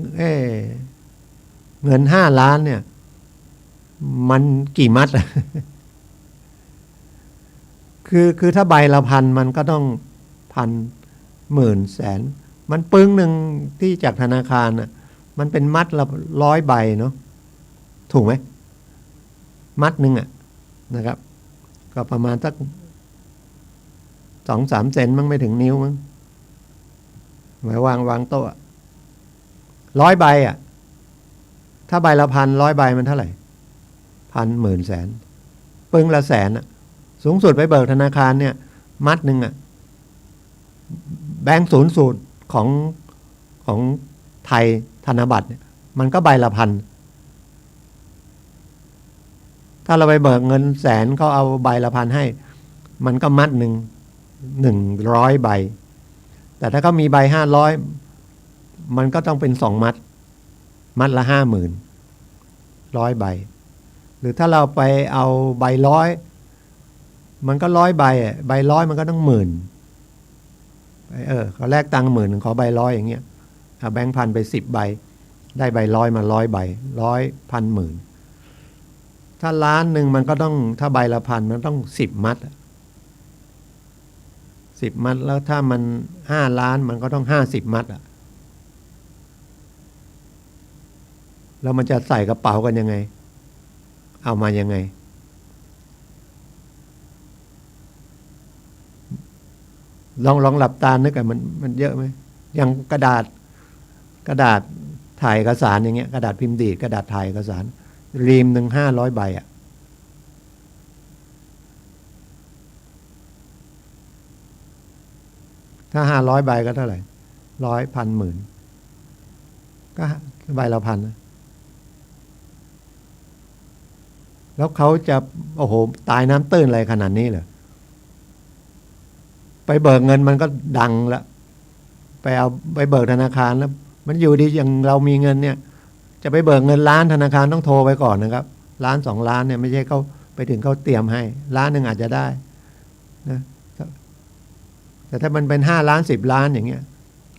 เงิน5 ล้านเนี่ยมันกี่มัดคือถ้าใบละพันมันก็ต้องพันหมื่นแสนมันปึ้งหนึ่งที่จากธนาคารน่ะมันเป็นมัดละ100 ใบเนาะถูกไหมมัดหนึ่งอ่ะนะครับก็ประมาณสัก2-3 เซนมั้งไม่ถึงนิ้วมั้งไว้วางโต๊ะ100 ใบอ่ะถ้าใบละพัน100 ใบมันเท่าไหร่พันหมื่นแสนปึ้งละแสนอ่ะสูงสุดไปเบิกธนาคารเนี่ยมัดหนึ่งอ่ะแบงก์00ของไทยธนบัตรเนี่ยมันก็ใบละพันถ้าเราไปเบิกเงินแสนเขาเอาใบละพันให้มันก็มัด100 ใบแต่ถ้าเขามีใบ500มันก็ต้องเป็น2 มัดละ50,000 100 ใบหรือถ้าเราไปเอาใบ100มันก็100 ใบใบ100มันก็ต้อง10,000เขาแลกตังค์10,000ขอใบ100อย่างเงี้ยเอาแบงค์พันไป10 ใบได้ใบ100มา100 ใบ100 พันหมื่นถ้าล้านหนึ่งมันก็ต้องถ้าใบละพันมันต้อง10 มัด10 มัดแล้วถ้ามัน5 ล้านมันก็ต้อง50 มัดอ่ะแล้วมันจะใส่กระเป๋ากันยังไงเอามายังไงลองหลับตานึกกันมันเยอะไหมอย่างกระดาษถ่ายเอกสารอย่างเงี้ยกระดาษพิมพ์ดีดกระดาษถ่ายเอกสารรีมหนึ่ง500 ใบอ่ะถ้า500 ใบก็เท่าไหร่100 พันหมื่นก็ใบละพันแล้วเขาจะโอ้โหตายน้ำตื้นอะไรขนาดนี้เหรอไปเบิกเงินมันก็ดังละไปเบิกธนาคารแล้วมันอยู่ดีอย่างเรามีเงินเนี่ยจะไปเบิกเงินล้านธนาคารต้องโทรไปก่อนนะครับ1-2 ล้านเนี่ยไม่ใช่เขาไปถึงเขาเตรียมให้1 ล้านอาจจะได้นะแต่ถ้ามันเป็น5 ล้าน10 ล้านอย่างเงี้ย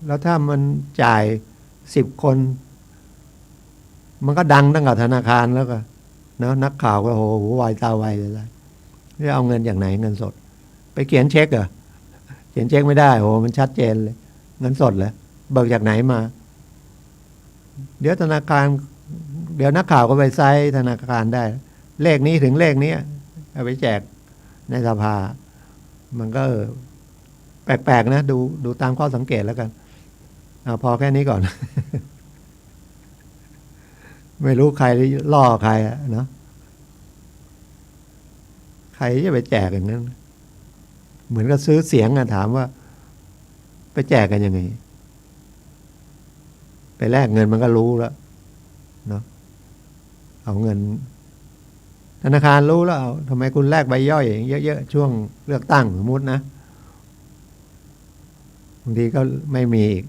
แล้วถ้ามันจ่าย10 คนมันก็ดังตั้งแต่ธนาคารแล้วก็นะนักข่าวก็โหวายตาไวเลยจะเอาเงินอย่างไหนเงินสดไปเขียนเช็คเหรอเขียนเช็คไม่ได้โหมันชัดเจนเลยเงินสดเลยเบิกจากไหนมาเดี๋ยวธนาคารเดี๋ยวนักข่าวก็ไปไซต์ธนาคารได้เลขนี้ถึงเลขนี้เอาไปแจกในสภามันก็แปลกๆนะดูตามข้อสังเกตแล้วกันพอแค่นี้ก่อน ไม่รู้ใครล่อใครเนาะใครจะไปแจกอย่างนั้นเหมือนกับซื้อเสียงถามว่าไปแจกกันยังไงไปแลกเงินมันก็รู้แล้วเนาะเอาเงินธนาคารรู้แล้วทำไมคุณแลกใบย่อยเยอะๆช่วงเลือกตั้งสมมตินะบางทีก็ไม่มีอีก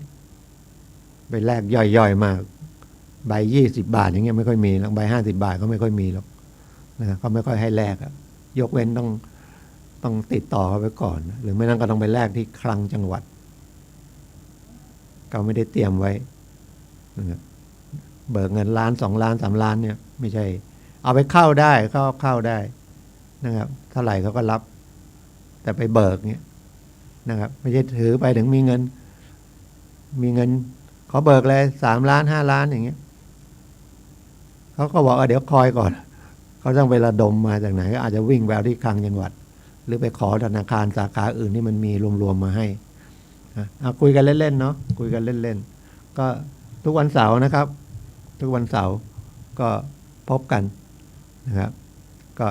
ไปแลกย่อยๆมากใบ20 บาทอย่างเงี้ยไม่ค่อยมีแล้วใบ50 บาทก็ไม่ค่อยมีหรอกนะเขาไม่ค่อยให้แลกยกเว้นต้องติดต่อเขาไปก่อนหรือไม่นั้นก็ต้องไปแลกที่คลังจังหวัดเขาไม่ได้เตรียมไว้นะครับเบิกเงิน1 ล้าน2 ล้าน3 ล้านเนี่ยไม่ใช่เอาไปเข้าได้เข้าได้นะครับเท่าไหร่เขาก็รับแต่ไปเบิกเนี่ยนะครับไม่ใช่ถือไปถึงมีเงินขอเบิกเลย3 ล้าน5 ล้านอย่างเงี้ย เขาก็บอกว่าเดี๋ยวคอยก่อนเขาต้องไประดมมาจากไหนก็อาจจะวิ่งแววที่คลังจังหวัดหรือไปขอธนาคารสาขาอื่นที่มันมีรวมๆมาให้คุยกันเล่นๆเนาะคุยกันเล่นๆก็ทุกวันเสาร์นะครับทุกวันเสาร์ก็พบกันนะครับก็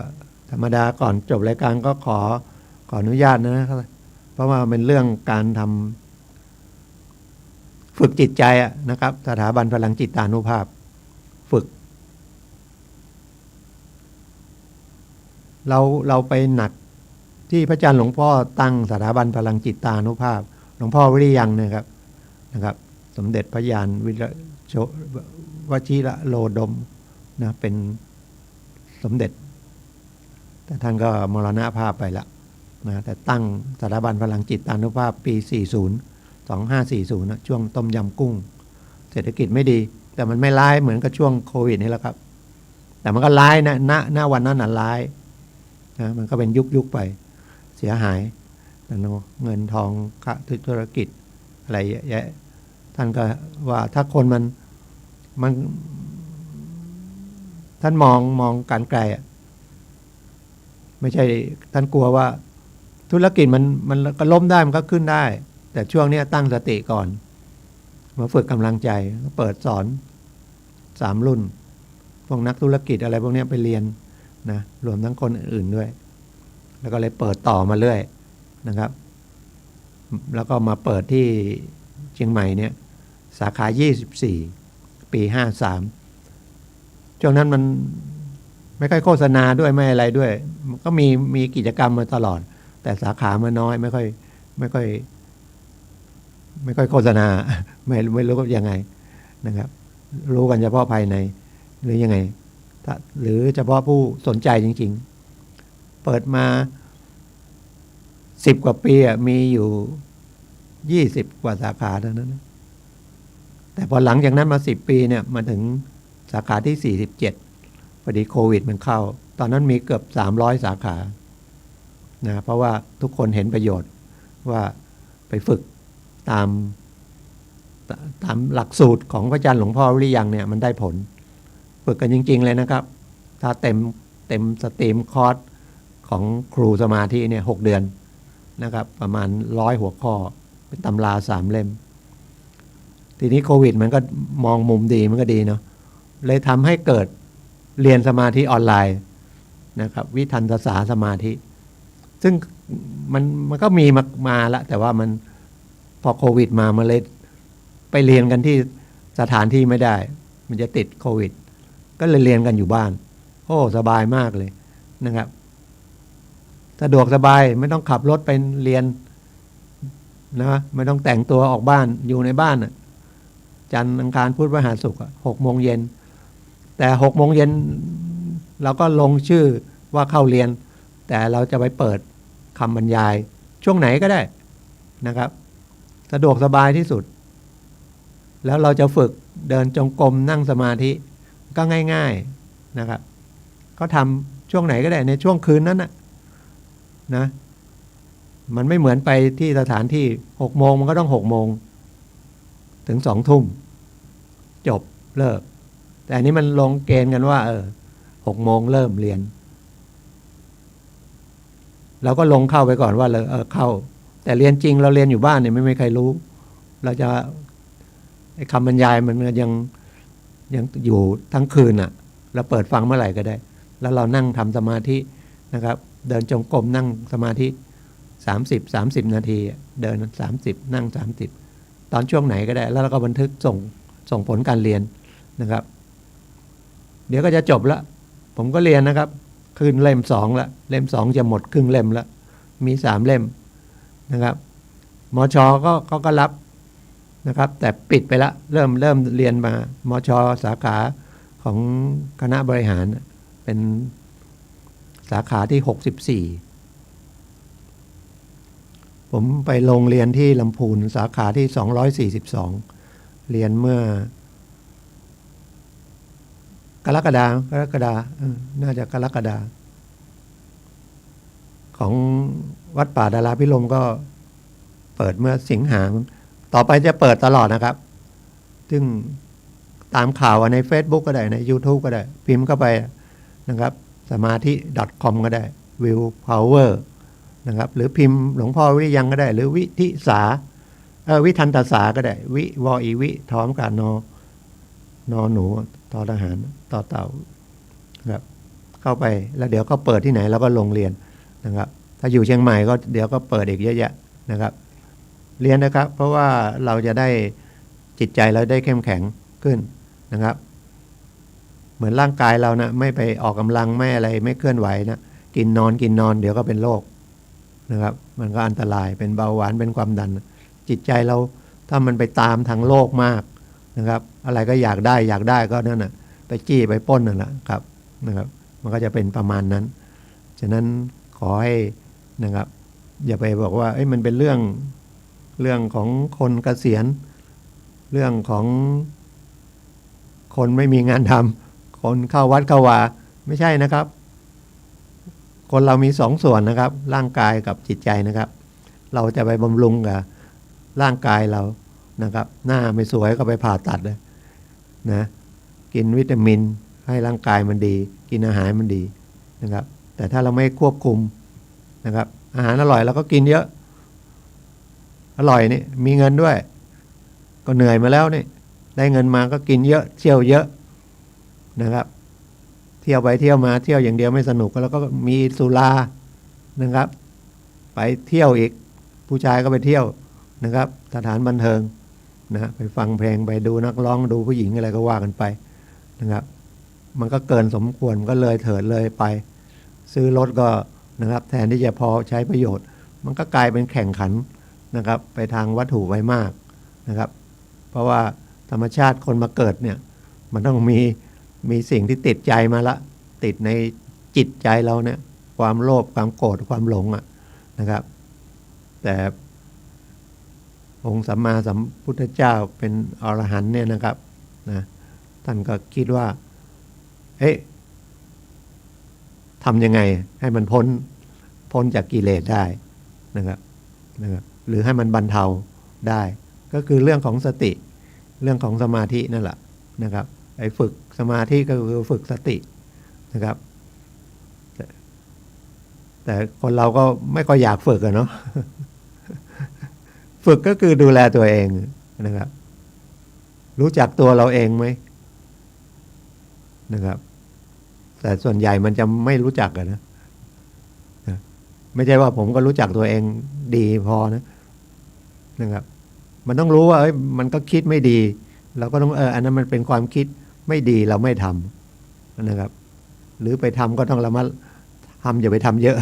ธรรมดาก่อนจบรายการก็ขออนุญาตนะครับเพราะว่าเป็นเรื่องการทำฝึกจิตใจนะครับสถาบันพลังจิตตานุภาพฝึกเราไปหนักที่พระอาจารย์หลวงพ่อตั้งสถาบันพลังจิตตานุภาพหลวงพ่อวิริยังนะครับสมเด็จพระยานวิรโชวชิระโลดมนะเป็นสมเด็จแต่ท่านก็มรณภาพไปแล้วนะแต่ตั้งสถาบันพลังจิตตานุภาพปี2540นะช่วงต้มยำกุ้งเศรษฐกิจไม่ดีแต่มันไม่ร้ายเหมือนกับช่วงโควิดนี่แหละครับแต่มันก็ร้ายนะณวันนั้นน่ะร้ายนะมันก็เป็นยุคไปเสียหายเงินทองค่าธุรกิจอะไรเยอะแยะท่านก็ว่าถ้าคนมันท่านมองการไกลไม่ใช่ท่านกลัวว่าธุรกิจมันก็ล้มได้มันก็ขึ้นได้แต่ช่วงนี้ตั้งสติก่อนมาฝึกกำลังใจเปิดสอน3 รุ่นพวกนักธุรกิจอะไรพวกนี้ไปเรียนนะรวมทั้งคนอื่นด้วยแล้วก็เลยเปิดต่อมาเรื่อยนะครับแล้วก็มาเปิดที่เชียงใหม่เนี่ยสาขา24ปี53ช่วงนั้นมันไม่ค่อยโฆษณาด้วยไม่อะไรด้วยมันก็มีกิจกรรมมาตลอดแต่สาขามันน้อยไม่ค่อยโฆษณาไม่รู้ว่ายังไงนะครับรู้กันเฉพาะภายในหรือยังไงหรือเฉพาะผู้สนใจจริงๆเปิดมา10 กว่าปีมีอยู่20 กว่าสาขาเท่านั้นแต่พอหลังจากนั้นมา10 ปีเนี่ยมาถึงสาขาที่47พอดีโควิดมันเข้าตอนนั้นมีเกือบ300 สาขานะเพราะว่าทุกคนเห็นประโยชน์ว่าไปฝึกตามหลักสูตรของพระอาจารย์หลวงพ่อวิริยังเนี่ยมันได้ผลฝึกกันจริงๆเลยนะครับถ้าเต็มสตรีมคอร์สของครูสมาธิเนี่ย6 เดือนนะครับประมาณ100 หัวข้อเป็นตำรา3 เล่มทีนี้โควิดมันก็มองมุมดีมันก็ดีเนาะเลยทำให้เกิดเรียนสมาธิออนไลน์นะครับวิทันตสาสมาธิซึ่งมันก็มีมาแล้วแต่ว่ามันพอโควิดมาเลยไปเรียนกันที่สถานที่ไม่ได้มันจะติดโควิดก็เลยเรียนกันอยู่บ้านโอ้สบายมากเลยนะครับสะดวกสบายไม่ต้องขับรถไปเรียนนะไม่ต้องแต่งตัวออกบ้านอยู่ในบ้านจันทร์อังคารพุธพฤหัสศุกร์6 โมงเย็นแต่6 โมงเย็นเราก็ลงชื่อว่าเข้าเรียนแต่เราจะไปเปิดคำบรรยายช่วงไหนก็ได้นะครับสะดวกสบายที่สุดแล้วเราจะฝึกเดินจงกรมนั่งสมาธิก็ง่ายๆนะครับก็ทำช่วงไหนก็ได้ในช่วงคืนนั้นนะมันไม่เหมือนไปที่สถานที่6 โมงมันก็ต้อง6 โมงถึง2 ทุ่มจบเลิกแต่อันนี้มันลงเกณฑ์กันว่า6 โมงเริ่มเรียนเราก็ลงเข้าไปก่อนว่าเข้าแต่เรียนจริงเราเรียนอยู่บ้านเนี่ยไม่มีใครรู้เราจะคำบรรยายมันยังอยู่ทั้งคืนเราเปิดฟังเมื่อไหร่ก็ได้แล้วเรานั่งทำสมาธินะครับเดินจงกรมนั่งสมาธิ30 นาทีเดิน30นั่ง30ตอนช่วงไหนก็ได้แล้วเราก็บันทึกส่งผลการเรียนนะครับเดี๋ยวก็จะจบแล้วผมก็เรียนนะครับขึ้นเล่ม2แล้วเล่ม2จะหมดครึ่งเล่มแล้วมี3 เล่มนะครับมช.ก็รับนะครับแต่ปิดไปแล้วเริ่มเรียนมามช.สาขาของคณะบริหารเป็นสาขาที่64ผมไปลงเรียนที่ลำพูนสาขาที่242เรียนเมื่อกรกฎาน่าจะกรกฎาของวัดป่าดาราพิรมย์ก็เปิดเมื่อสิงหาต่อไปจะเปิดตลอดนะครับซึ่ง ตามข่าวใน Facebook ก็ได้ใน YouTube ก็ได้พิมพ์เข้าไปนะครับสมาธิ .com ก็ได้ Will Power นะครับหรือพิมพ์หลวงพ่อวิริยังก็ได้หรือวิทิสาวิทันตสาก็ได้วิวออีวิท้อมกับนหนูต่อทหารต่อเต่าครับเข้าไปแล้วเดี๋ยวก็เปิดที่ไหนแล้วก็ลงเรียนนะครับถ้าอยู่เชียงใหม่ก็เดี๋ยวก็เปิดอีกเยอะแยะนะครับเรียนนะครับเพราะว่าเราจะได้จิตใจเราได้เข้มแข็งขึ้นนะครับเหมือนร่างกายเรานะไม่ไปออกกำลังไม่อะไรไม่เคลื่อนไหวนะกินนอนเดี๋ยวก็เป็นโรคนะครับมันก็อันตรายเป็นเบาหวานเป็นความดันจิตใจเราถ้ามันไปตามทางโลกมากนะครับอะไรก็อยากได้ก็นั่นน่ะไปจี้ไปปล้นนั่นแหละครับนะครับมันก็จะเป็นประมาณนั้นฉะนั้นขอให้นะครับอย่าไปบอกว่ามันเป็นเรื่องของคนเกษียณเรื่องของคนไม่มีงานทำคนเข้าวัดเข้าวาไม่ใช่นะครับคนเรามีสองส่วนนะครับร่างกายกับจิตใจนะครับเราจะไปบำรุงกับร่างกายเรานะครับหน้าไม่สวยก็ไปผ่าตัดเลยนะกินวิตามินให้ร่างกายมันดีกินอาหารมันดีนะครับแต่ถ้าเราไม่ควบคุมนะครับอาหารอร่อยเราก็กินเยอะอร่อยนี่มีเงินด้วยก็เหนื่อยมาแล้วนี่ได้เงินมาก็กินเยอะเที่ยวเยอะนะครับเที่ยวไปเที่ยวมาเที่ยวอย่างเดียวไม่สนุกแล้วก็มีสุรานะครับไปเที่ยวอีกผู้ชายก็ไปเที่ยวนะครับสถานบันเทิงนะไปฟังเพลงไปดูนักร้องดูผู้หญิงอะไรก็ว่ากันไปนะครับมันก็เกินสมควรก็เลยเถิดเลยไปซื้อรถก็นะครับแทนที่จะพอใช้ประโยชน์มันก็กลายเป็นแข่งขันนะครับไปทางวัตถุไว้มากนะครับเพราะว่าธรรมชาติคนมาเกิดเนี่ยมันต้องมีสิ่งที่ติดใจมาละติดในจิตใจเราเนี่ยความโลภความโกรธความหลงนะครับแต่องค์สัมมาสัมพุทธเจ้าเป็นอรหันต์เนี่ยนะครับนะท่านก็คิดว่าทำยังไงให้มันพ้นจากกิเลสได้นะครับหรือให้มันบรรเทาได้ก็คือเรื่องของสติเรื่องของสมาธินั่นแหละนะครับไปฝึกสมาธิก็คือฝึกสตินะครับแต่คนเราก็ไม่ก็อยากฝึกเนาะ ฝึกก็คือดูแลตัวเองนะครับรู้จักตัวเราเองไหมนะครับแต่ส่วนใหญ่มันจะไม่รู้จักกันนะไม่ใช่ว่าผมก็รู้จักตัวเองดีพอนะครับมันต้องรู้ว่ามันก็คิดไม่ดีเราก็ต้องอันนั้นมันเป็นความคิดไม่ดีเราไม่ทำนะครับหรือไปทำก็ต้องระมัดทำอย่าไปทำเยอะ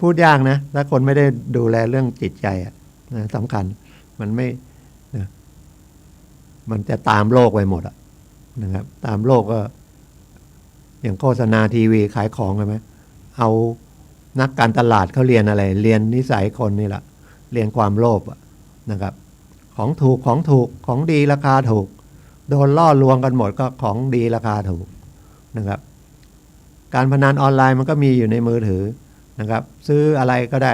พูดยากนะถ้าคนไม่ได้ดูแลเรื่องจิตใจสำคัญมันไม่นะมันจะตามโลกไปหมดนะครับตามโลกก็อย่างโฆษณาทีวีขายของใช่ไหมเอานักการตลาดเขาเรียนอะไรเรียนนิสัยคนนี่แหละเรียนความโลภนะครับของถูกของดีราคาถูกโดนล่อลวงกันหมดก็ของดีราคาถูกนะครับการพนันออนไลน์มันก็มีอยู่ในมือถือนะครับซื้ออะไรก็ได้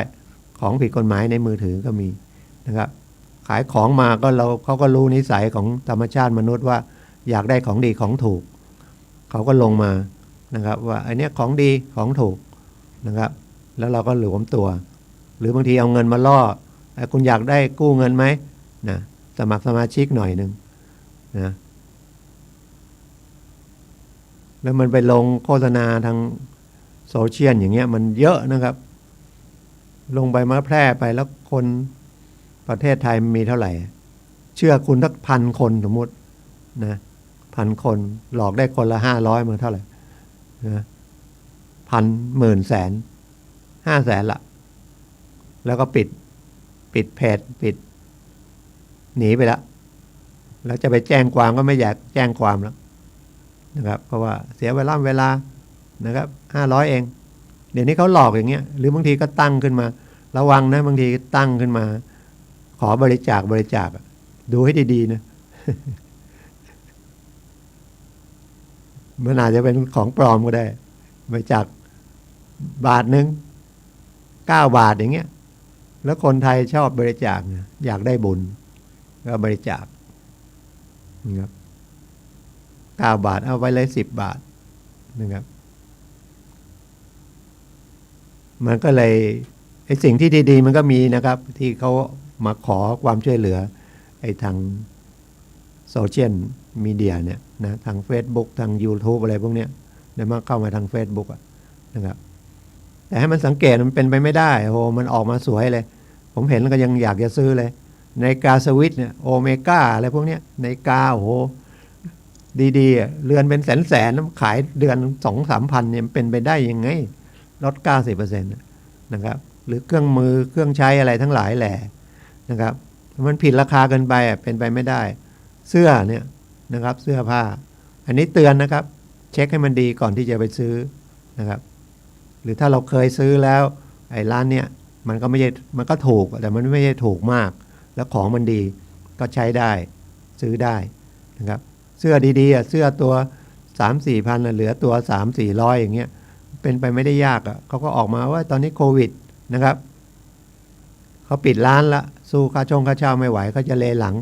ของผิดกฎหมายในมือถือก็มีนะครับขายของมาก็เขาก็รู้นิสัยของธรรมชาติมนุษย์ว่าอยากได้ของดีของถูกเขาก็ลงมานะครับว่าอันนี้ของดีของถูกนะครับแล้วเราก็หลวมตัวหรือบางทีเอาเงินมาล่อคุณอยากได้กู้เงินไหมนะสมัครสมาชิกหน่อยนึงนะแล้วมันไปลงโฆษณาทางโซเชียลอย่างเงี้ยมันเยอะนะครับลงไปมาแพร่ไปแล้วคนประเทศไทยมีเท่าไหร่เชื่อคุณสัก1,000 คนสมมตินะ1,000 คนหลอกได้คนละ500มาเท่าไหร่นะ1,000 10,000 แสน500,000ละแล้วก็ปิดเพจปิดหนีไปแล้วจะไปแจ้งความก็ไม่อยากแจ้งความแล้วนะครับเพราะว่าเสียเวลานะครับ500เองเดี๋ยวนี้เขาหลอกอย่างเงี้ยหรือบางทีก็ตั้งขึ้นมาระวังนะบางทีตั้งขึ้นมาขอบริจาคดูให้ดีๆนะ มันอาจจะเป็นของปลอมก็ได้บริจาค1 บาท9 บาทอย่างเงี้ยแล้วคนไทยชอบบริจาคอยากได้บุญก็บริจาคนะครับ 9 บาทเอาไปเลย10 บาทนะครับมันก็เลยไอ้สิ่งที่ดีๆมันก็มีนะครับที่เขามาขอความช่วยเหลือไอ้ทางโซเชียลมีเดียเนี่ยนะทาง Facebook ทาง YouTube อะไรพวกเนี้ยได้มาเข้ามาทาง Facebook นะครับแต่ให้มันสังเกตมันเป็นไปไม่ได้โอ้มันออกมาสวยเลยผมเห็นแล้วก็ยังอยากจะซื้อเลยนาฬิกาสวิสเนี่ยโอเมก้าอะไรพวกเนี้ยนาฬิกาโอ้โหดีๆเรือนเป็นแสนๆขายเดือน 2-3 พันเนี่ยเป็นไปได้ยังไงลด 90% นะครับหรือเครื่องมือเครื่องใช้อะไรทั้งหลายแหละนะครับมันผิดราคาเกินไปเป็นไปไม่ได้เสื้อเนี่ยนะครับเสื้อผ้าอันนี้เตือนนะครับเช็คให้มันดีก่อนที่จะไปซื้อนะครับหรือถ้าเราเคยซื้อแล้วไอ้ร้านเนี่ยมันก็ไม่ใช่มันก็ถูกแต่มันไม่ใช่ถูกมากแล้วของมันดีก็ใช้ได้ซื้อได้นะครับเสื้อดีๆเสื้อตัว 3-4 พันเหลือตัว 3-400อย่างเงี้ยเป็นไปไม่ได้ยากเขาก็ออกมาว่าตอนนี้โควิดนะครับเขาปิดร้านละสู้ค่าเช่าไม่ไหวเขาจะเลหลัง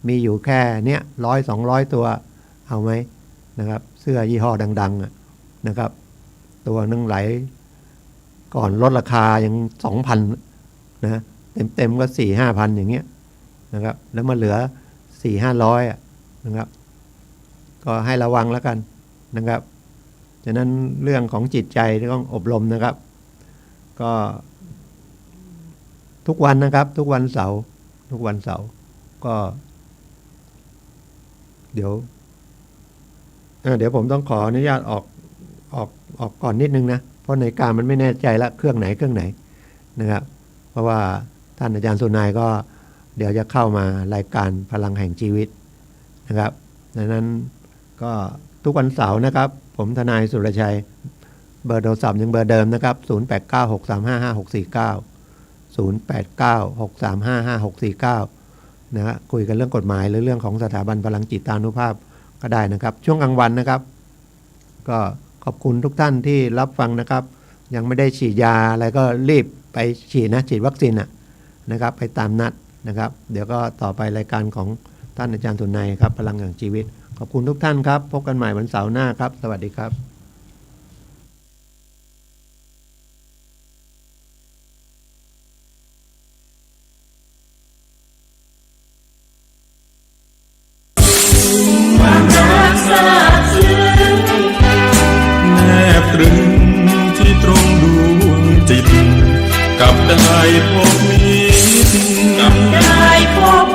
มีอยู่แค่เนี้ย100-200 ตัวเอาไหมนะครับเสื้อยี่ห้อดังๆนะครับตัวนึงไหลก่อนลดราคายัง 2,000 นะเต็มก็4-5 พันอย่างเงี้ยนะครับแล้วมาเหลือ 400-500นะครับก็ให้ระวังแล้วกันนะครับฉะนั้นเรื่องของจิตใจต้องอบรมนะครับก็ทุกวันนะครับทุกวันเสาร์ก็เดี๋ยวผมต้องขออนุญาตออกก่อนนิดนึงนะเพราะในการมันไม่แน่ใจละเครื่องไหนนะครับเพราะว่าท่านอาจารย์สุนายก็เดี๋ยวจะเข้ามารายการพลังแห่งชีวิตนะครับดังนั้นก็ทุกวันเสาร์นะครับผมทนายสุรชัยเบอร์โทรศัพท์ยังเบอร์เดิมนะครับ0896355649 นะฮะคุยกันเรื่องกฎหมายหรือเรื่องของสถาบันพลังจิตานุภาพก็ได้นะครับช่วงกลางวันนะครับก็ขอบคุณทุกท่านที่รับฟังนะครับยังไม่ได้ฉีดยาอะไรก็รีบไปฉีดวัคซีนนะครับไปตามนัดนะครับเดี๋ยวก็ต่อไปรายการของท่านอาจารย์สุนัยครับพลังแห่งชีวิตขอบคุณทุกท่านครับพบกันใหม่วันเสาร์หน้าครับสวัสดีครับแนบตรึงที่ตรงดวงจิตกับได้พบมิตรกับได้พบ